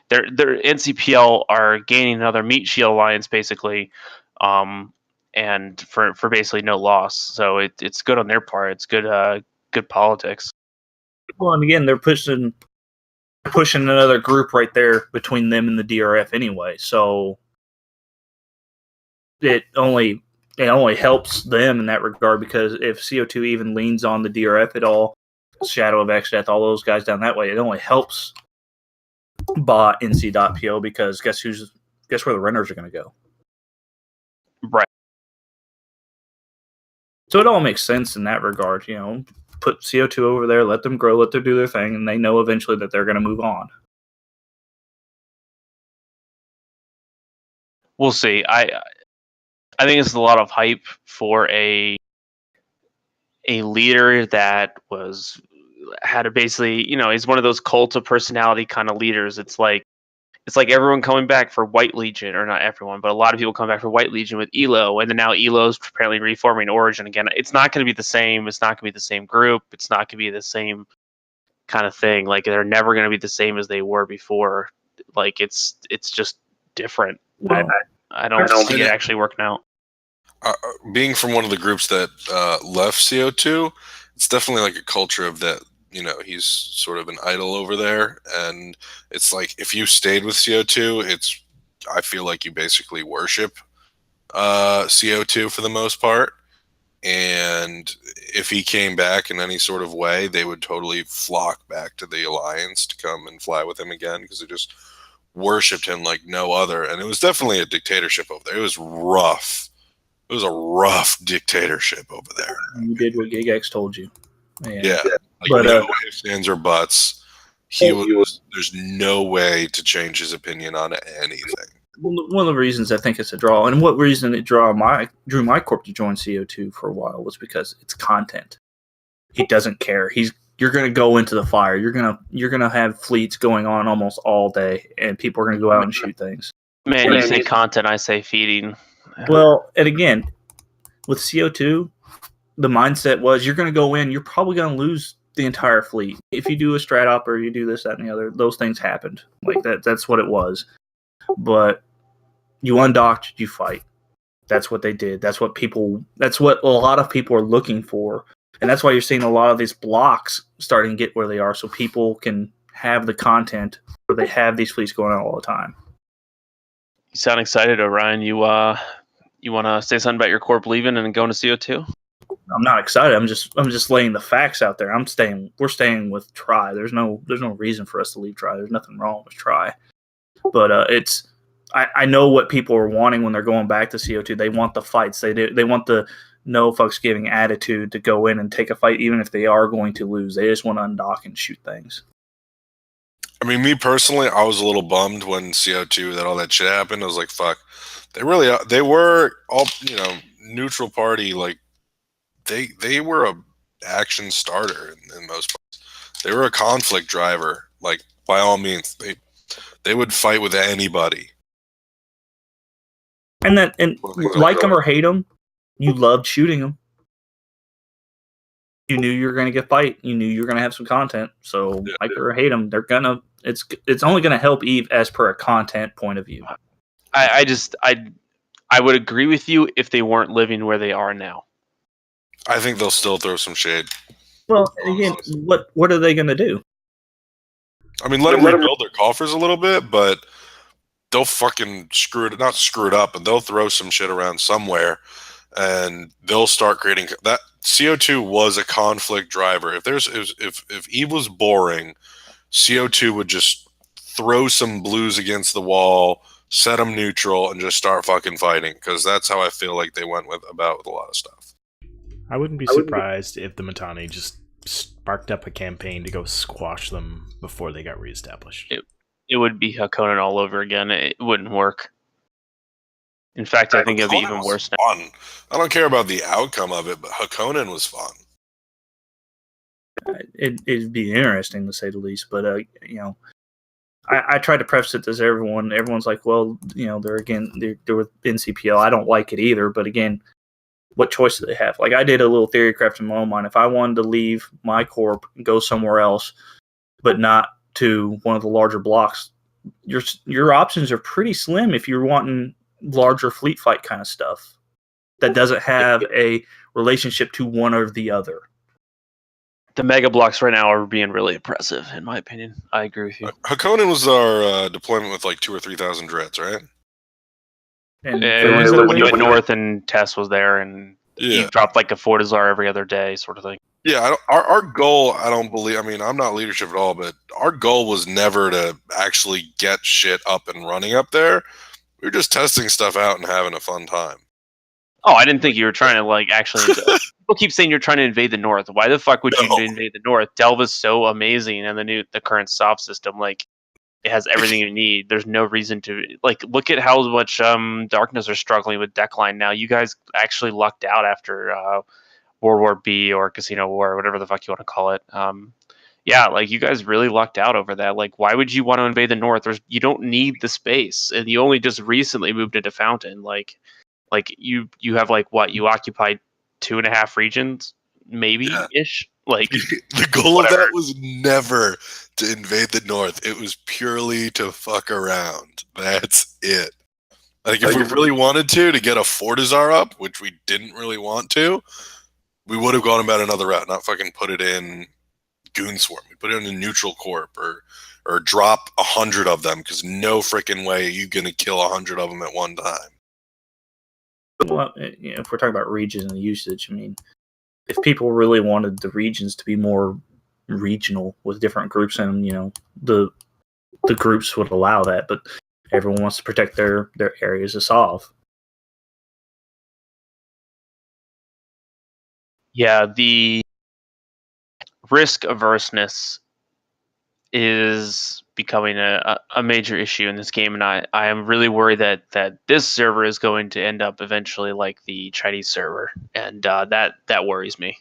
Speaker 4: their NCPL are gaining another Meat Shield alliance basically, and for basically no loss. So it's good on their part. It's good politics.
Speaker 2: Well, and again, they're pushing another group right there between them and the DRF anyway. So it only helps them in that regard, because if CO2 even leans on the DRF at all, Shadow of X-Death, all those guys down that way, it only helps bot NC.PO, because guess where the renters are going to go?
Speaker 4: Right.
Speaker 2: So it all makes sense in that regard. Put CO2 over there, let them grow, let them do their thing, and they know eventually that they're going to move on.
Speaker 4: We'll see. I think it's a lot of hype for a leader that had to basically, he's one of those cult of personality kind of leaders. It's like everyone coming back for White Legion, or not everyone, but a lot of people come back for White Legion with Elo, and then now Elo's apparently reforming Origin again. It's not going to be the same. It's not going to be the same group. It's not going to be the same kind of thing. Like, they're never going to be the same as they were before. Like, it's just different.
Speaker 2: Well,
Speaker 4: I don't see it actually working out.
Speaker 3: Being from one of the groups that left CO2, it's definitely like a culture of that. He's sort of an idol over there, and it's like if you stayed with CO2, I feel like you basically worship CO2 for the most part. And if he came back in any sort of way, they would totally flock back to the Alliance to come and fly with him again, because they just worshipped him like no other. And it was definitely a dictatorship over there. It was rough. It was a rough dictatorship over there.
Speaker 2: You did what GigX told you.
Speaker 3: Yeah. Like,
Speaker 2: But
Speaker 3: no ifs, ands, or buts. There's no way to change his opinion on anything.
Speaker 2: One of the reasons I think it's a draw, and what reason it drew my corp to join CO2 for a while, was because it's content. He doesn't care. You're going to go into the fire. You're going to have fleets going on almost all day, and people are going to go out and shoot things.
Speaker 4: Man, you say content, I say feeding.
Speaker 2: Well, and again, with CO2, the mindset was you're going to go in, you're probably going to lose the entire fleet. If you do a strat op or you do this, that, and the other, those things happened. Like that's what it was. But you undocked, you fight. That's what they did. That's what a lot of people are looking for. And that's why you're seeing a lot of these blocks starting to get where they are, so people can have the content where they have these fleets going on all the time.
Speaker 4: You sound excited, Orion. You want to say something about your corp leaving and going to CO2?
Speaker 2: I'm not excited. I'm just laying the facts out there. We're staying with Try. There's no reason for us to leave Try. There's nothing wrong with Try. But I know what people are wanting when they're going back to CO2. They want the fights. They want the no fucks giving attitude to go in and take a fight, even if they are going to lose. They just want to undock and shoot things.
Speaker 3: I mean, me personally, I was a little bummed when CO2 that all that shit happened. I was like, fuck. They were all, neutral party. Like, they were a action starter in most parts. They were a conflict driver. Like, by all means, they would fight with anybody.
Speaker 2: And like them or hate them, you loved shooting them. You knew you were going to get fight. You knew you were going to have some content. So like or hate them, they're gonna. It's only going to help Eve as per a content point of view.
Speaker 4: I would agree with you if they weren't living where they are now.
Speaker 3: I think they'll still throw some shade.
Speaker 2: Well, again, what are they going to do?
Speaker 3: I mean, let them rebuild their coffers a little bit, but they'll fucking not screw it up, but they'll throw some shit around somewhere, and they'll start creating that. CO2 was a conflict driver. If Eve was boring, CO2 would just throw some blues against the wall, set them neutral, and just start fucking fighting, because that's how I feel like they went with a lot of stuff.
Speaker 1: I wouldn't be surprised if the Mittani just sparked up a campaign to go squash them before they got reestablished.
Speaker 4: It would be Hakonen all over again. It wouldn't work. In fact, I think it'd be even worse now.
Speaker 3: Fun. I don't care about the outcome of it, but Hakonen was fun.
Speaker 2: It'd be interesting to say the least, but I tried to preface it to everyone. Everyone's like, well, they're with NCPL. I don't like it either, but again, what choice do they have? Like I did a little theory craft in my own mind. If I wanted to leave my corp and go somewhere else, but not to one of the larger blocks, your options are pretty slim if you're wanting larger fleet fight kind of stuff that doesn't have a relationship to one or the other.
Speaker 4: The mega blocks right now are being really impressive, in my opinion. I agree with you.
Speaker 3: Hakonen was our deployment with like 2,000 or 3,000 dreads, right?
Speaker 2: And
Speaker 4: It was when you went north and Tess was there, and
Speaker 3: Yeah.
Speaker 4: you dropped like a Fortizar every other day, sort of thing.
Speaker 3: Yeah, our goal, I mean, I'm not leadership at all, but our goal was never to actually get shit up and running up there. We were just testing stuff out and having a fun time.
Speaker 4: Oh, I didn't think you were trying to like actually. People keep saying you're trying to invade the north. Why the fuck would you invade the north? Delve is so amazing, and the current soft system, like it has everything you need. There's no reason to like look at how much Darkness are struggling with Deckline now. You guys actually lucked out after World War B or Casino War, or whatever the fuck you want to call it. Yeah, like you guys really lucked out over that. Like, why would you want to invade the north? You don't need the space, and you only just recently moved into Fountain. Like you have like what, you occupied 2.5 regions, maybe ish. Like
Speaker 3: the goal of that was never to invade the north. It was purely to fuck around. That's it. Like if we really wanted to get a Fortizar up, which we didn't really want to, we would have gone about another route, not fucking put it in Goon Swarm. We put it in a neutral corp or drop 100 of them, because no freaking way are you gonna kill 100 of them at one time.
Speaker 2: Well, if we're talking about regions and usage, I mean, if people really wanted the regions to be more regional with different groups in them, the groups would allow that. But everyone wants to protect their areas to solve.
Speaker 4: Yeah, the risk averseness is becoming a major issue in this game, and I am really worried that this server is going to end up eventually like the Chinese server, and that worries me.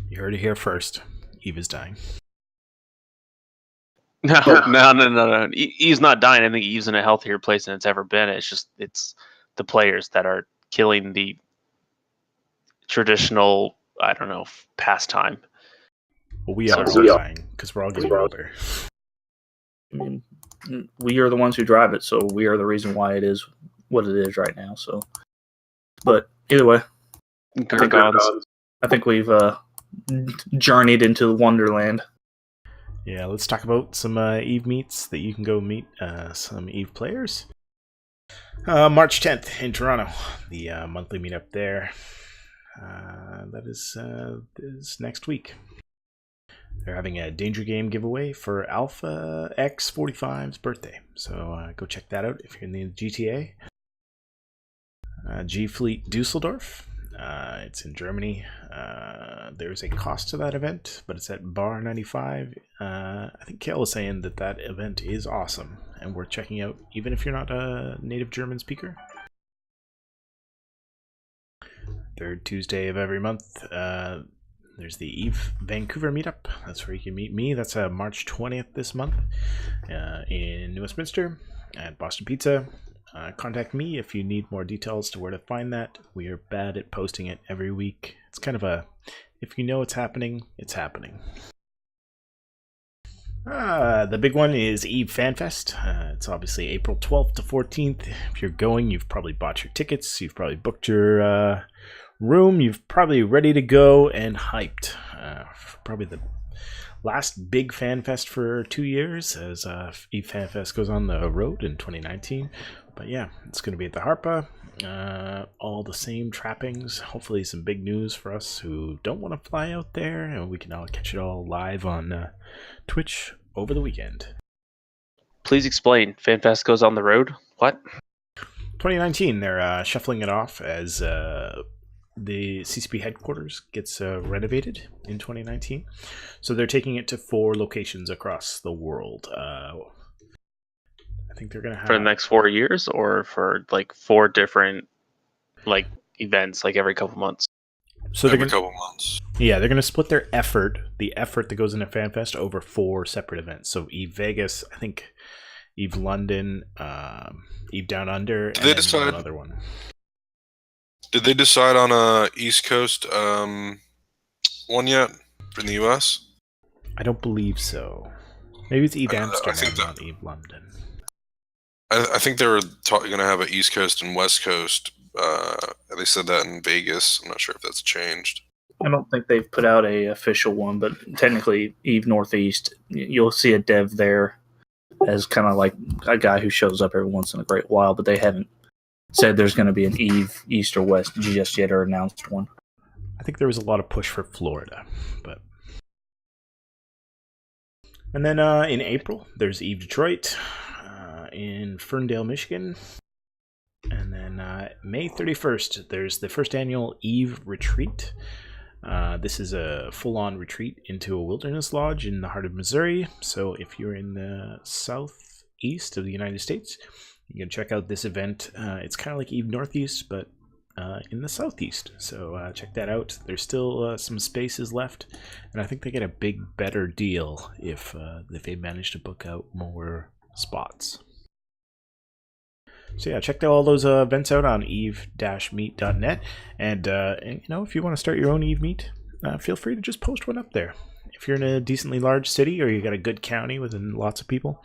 Speaker 1: You heard it here first. Eve is dying.
Speaker 4: No. Eve's not dying. I think Eve's in a healthier place than it's ever been. It's the players that are killing the traditional, I don't know, pastime.
Speaker 1: Well, we are all dying because we're all getting older.
Speaker 2: I mean, we are the ones who drive it, so we are the reason why it is what it is right now. So, but either way, I think we've journeyed into Wonderland.
Speaker 1: Yeah, let's talk about some Eve meets that you can go meet some Eve players. March 10th in Toronto, the monthly meetup there. That is next week. They're having a Danger Game giveaway for Alpha X45's birthday. So go check that out if you're in the GTA. G Fleet Dusseldorf. It's in Germany. There's a cost to that event, but it's at Bar 95. I think Kale is saying that event is awesome and worth checking out, even if you're not a native German speaker. Third Tuesday of every month. There's the Eve Vancouver meetup. That's where you can meet me. That's March 20th this month in Westminster at Boston Pizza. Contact me if you need more details to where to find that. We are bad at posting it every week. It's kind of if you know it's happening, it's happening. The big one is Eve FanFest. It's obviously April 12th to 14th. If you're going, you've probably bought your tickets. You've probably booked your room. You've probably ready to go and hyped. Probably the last big FanFest for 2 years as Eve FanFest goes on the road in 2019. But yeah, it's going to be at the Harpa. All the same trappings. Hopefully some big news for us who don't want to fly out there, and we can all catch it all live on Twitch over the weekend.
Speaker 4: Please explain. FanFest goes on the road? What?
Speaker 1: 2019, they're shuffling it off as the CCP headquarters gets renovated in 2019. So they're taking it to 4 locations across the world. I think they're going to have...
Speaker 4: For the next 4 years, or for like 4 different like events, like every couple months?
Speaker 1: So
Speaker 3: every couple months.
Speaker 1: Yeah, they're going to split the effort that goes into FanFest over 4 separate events. So Eve Vegas, I think Eve London, Eve Down Under, and then another one.
Speaker 3: Did they decide on a East Coast one yet in the U.S.?
Speaker 1: I don't believe so. Maybe it's Eve
Speaker 3: I
Speaker 1: Amsterdam,
Speaker 3: think that
Speaker 1: not Eve London.
Speaker 3: I think they were going to have an East Coast and West Coast. They said that in Vegas. I'm not sure if that's changed.
Speaker 2: I don't think they've put out a official one, but technically Eve Northeast, you'll see a dev there as kind of like a guy who shows up every once in a great while, but they haven't said there's going to be an Eve East or West just yet or announced one.
Speaker 1: I think there was a lot of push for Florida, but. And then in April, there's Eve Detroit in Ferndale, Michigan. And then May 31st, there's the first annual Eve Retreat. This is a full-on retreat into a wilderness lodge in the heart of Missouri. So if you're in the southeast of the United States, you can check out this event. It's kind of like Eve Northeast, but in the southeast. So check that out. There's still some spaces left, and I think they get a better deal if they manage to book out more spots. So yeah, check all those events out on eve-meet.net, and if you want to start your own Eve Meet, feel free to just post one up there. If you're in a decently large city or you got a good county with lots of people,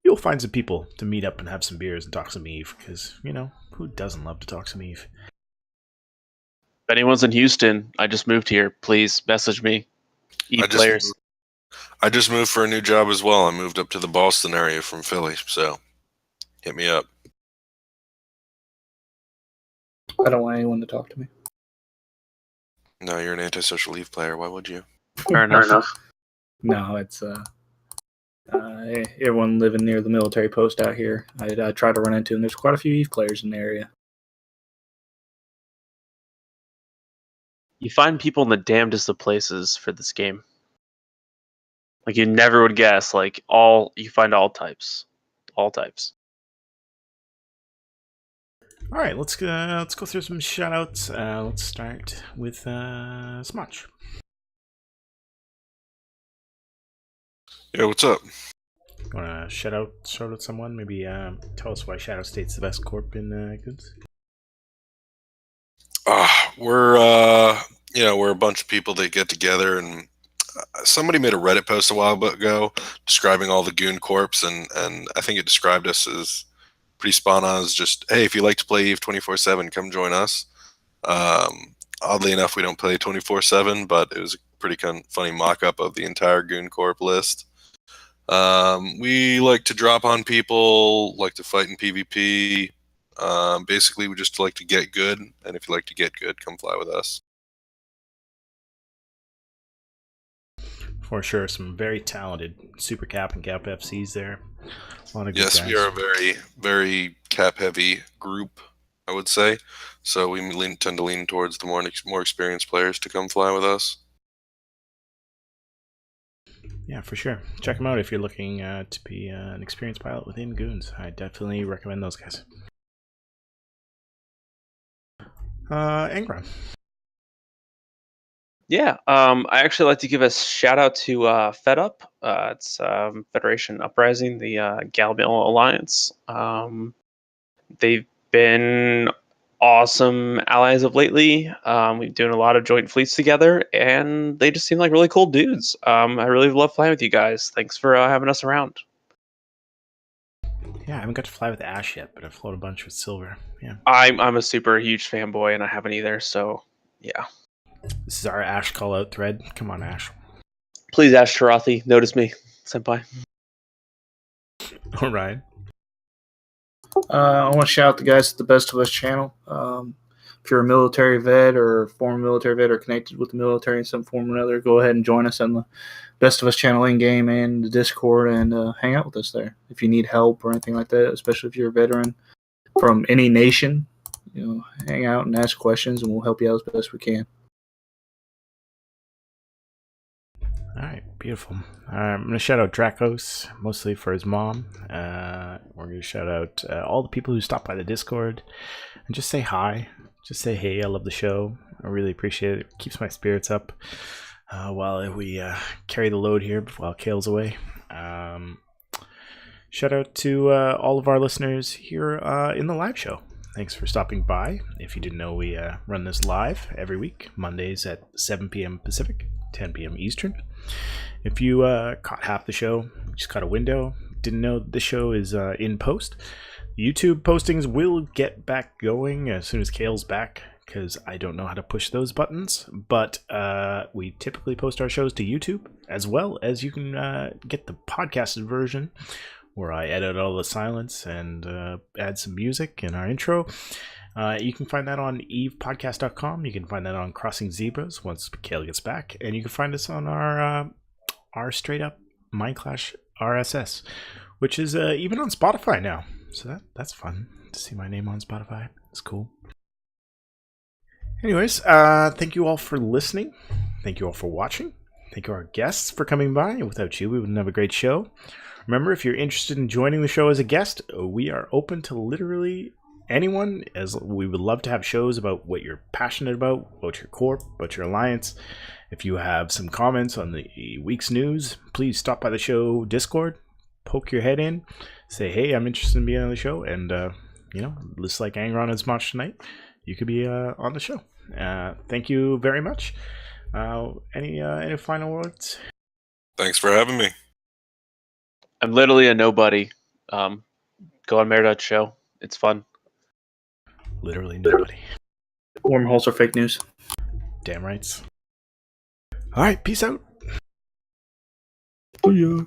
Speaker 1: you'll find some people to meet up and have some beers and talk some Eve, because who doesn't love to talk some Eve?
Speaker 4: If anyone's in Houston, I just moved here. Please message me. Eve players.
Speaker 3: I just moved for a new job as well. I moved up to the Boston area from Philly, so hit me up.
Speaker 2: I don't want anyone to talk to me.
Speaker 3: No, you're an antisocial Eve player. Why would you?
Speaker 4: Fair enough.
Speaker 2: No, it's everyone living near the military post out here. I try to run into, and there's quite a few Eve players in the area.
Speaker 4: You find people in the damnedest of places for this game. Like you never would guess. Like you find all types. All types.
Speaker 1: All right, let's go through some shoutouts. Let's start with Smotch.
Speaker 3: Yeah, what's up?
Speaker 1: Want to shout out someone? Maybe tell us why Shadow State's the best corp in Goons.
Speaker 3: We're a bunch of people that get together, and somebody made a Reddit post a while ago describing all the Goon corps, and I think it described us as pretty spot on. As just, hey, if you like to play Eve 24/7, come join us. Oddly enough, we don't play 24/7, but it was a pretty funny mock-up of the entire Goon corp list. We like to drop on people, like to fight in PvP. Basically, we just like to get good, and if you like to get good, come fly with us.
Speaker 1: For sure, some very talented Super Cap and Cap FCs there. A lot of good
Speaker 3: Yes,
Speaker 1: guys.
Speaker 3: we are a very, very cap-heavy group, I would say. So we tend to lean towards the more experienced players to come fly with us.
Speaker 1: Yeah, for sure. Check them out if you're looking to be an experienced pilot within Goons. I definitely recommend those guys. Angron.
Speaker 4: Yeah, I actually like to give a shout out to Fed Up. It's Federation Uprising, the Gala Alliance. They've been awesome allies of lately. We've been doing a lot of joint fleets together, and they just seem like really cool dudes. I really love playing with you guys. Thanks for having us around.
Speaker 1: Yeah, I haven't got to fly with Ash yet, but I've flown a bunch with Silver. Yeah,
Speaker 4: I'm a super huge fanboy, and I haven't either. So yeah.
Speaker 1: This is our Ash call out thread. Come on, Ash.
Speaker 4: Please, Ash Tarathi, notice me, senpai.
Speaker 1: All right.
Speaker 2: I want to shout out the guys at the Best of Us channel. If you're a military vet or former military vet or connected with the military in some form or another, go ahead and join us on the Best of Us channel in-game and the Discord and hang out with us there. If you need help or anything like that, especially if you're a veteran from any nation, hang out and ask questions, and we'll help you out as best we can.
Speaker 1: All right, beautiful. I'm going to shout out Dracos, mostly for his mom. We're going to shout out all the people who stopped by the Discord and just say hi. Just say, hey, I love the show. I really appreciate it. It keeps my spirits up while we carry the load here while Kale's away. Shout out to all of our listeners here in the live show. Thanks for stopping by. If you didn't know, we run this live every week, Mondays at 7 p.m. Pacific, 10 p.m. Eastern. If you caught half the show, just caught a window, didn't know the show is in post, YouTube postings will get back going as soon as Kale's back, because I don't know how to push those buttons. But we typically post our shows to YouTube, as well as you can get the podcasted version, where I edit all the silence and add some music in our intro. You can find that on evepodcast.com. You can find that on Crossing Zebras once Kale gets back. And you can find us on our straight up Mindclash RSS, which is even on Spotify now. So that's fun to see my name on Spotify. It's cool. Anyways, thank you all for listening. Thank you all for watching. Thank you our guests for coming by. Without you, we wouldn't have a great show. Remember, if you're interested in joining the show as a guest, we are open to literally anyone, as we would love to have shows about what you're passionate about your corp, about your alliance. If you have some comments on the week's news, please stop by the show Discord, poke your head in, say, hey, I'm interested in being on the show, and, just like Angron and Smosh tonight, you could be on the show. Thank you very much. Any final words?
Speaker 3: Thanks for having me.
Speaker 4: I'm literally a nobody. Go on Meredith's show. It's fun.
Speaker 1: Literally nobody.
Speaker 2: Wormholes are fake news.
Speaker 1: Damn rights. All right, peace out.
Speaker 2: See ya.